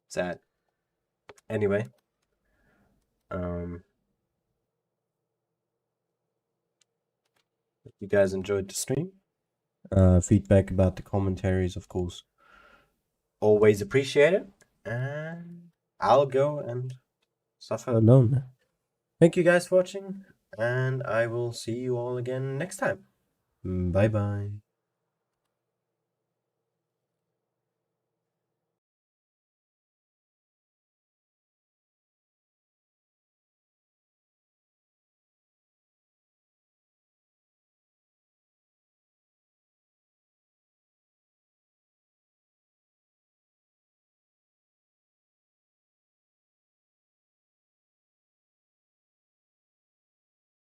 Sad. Anyway. If you guys enjoyed the stream. Feedback about the commentaries, of course. Always appreciated. And I'll go and suffer alone. Thank you guys for watching, and I will see you all again next time. Bye bye.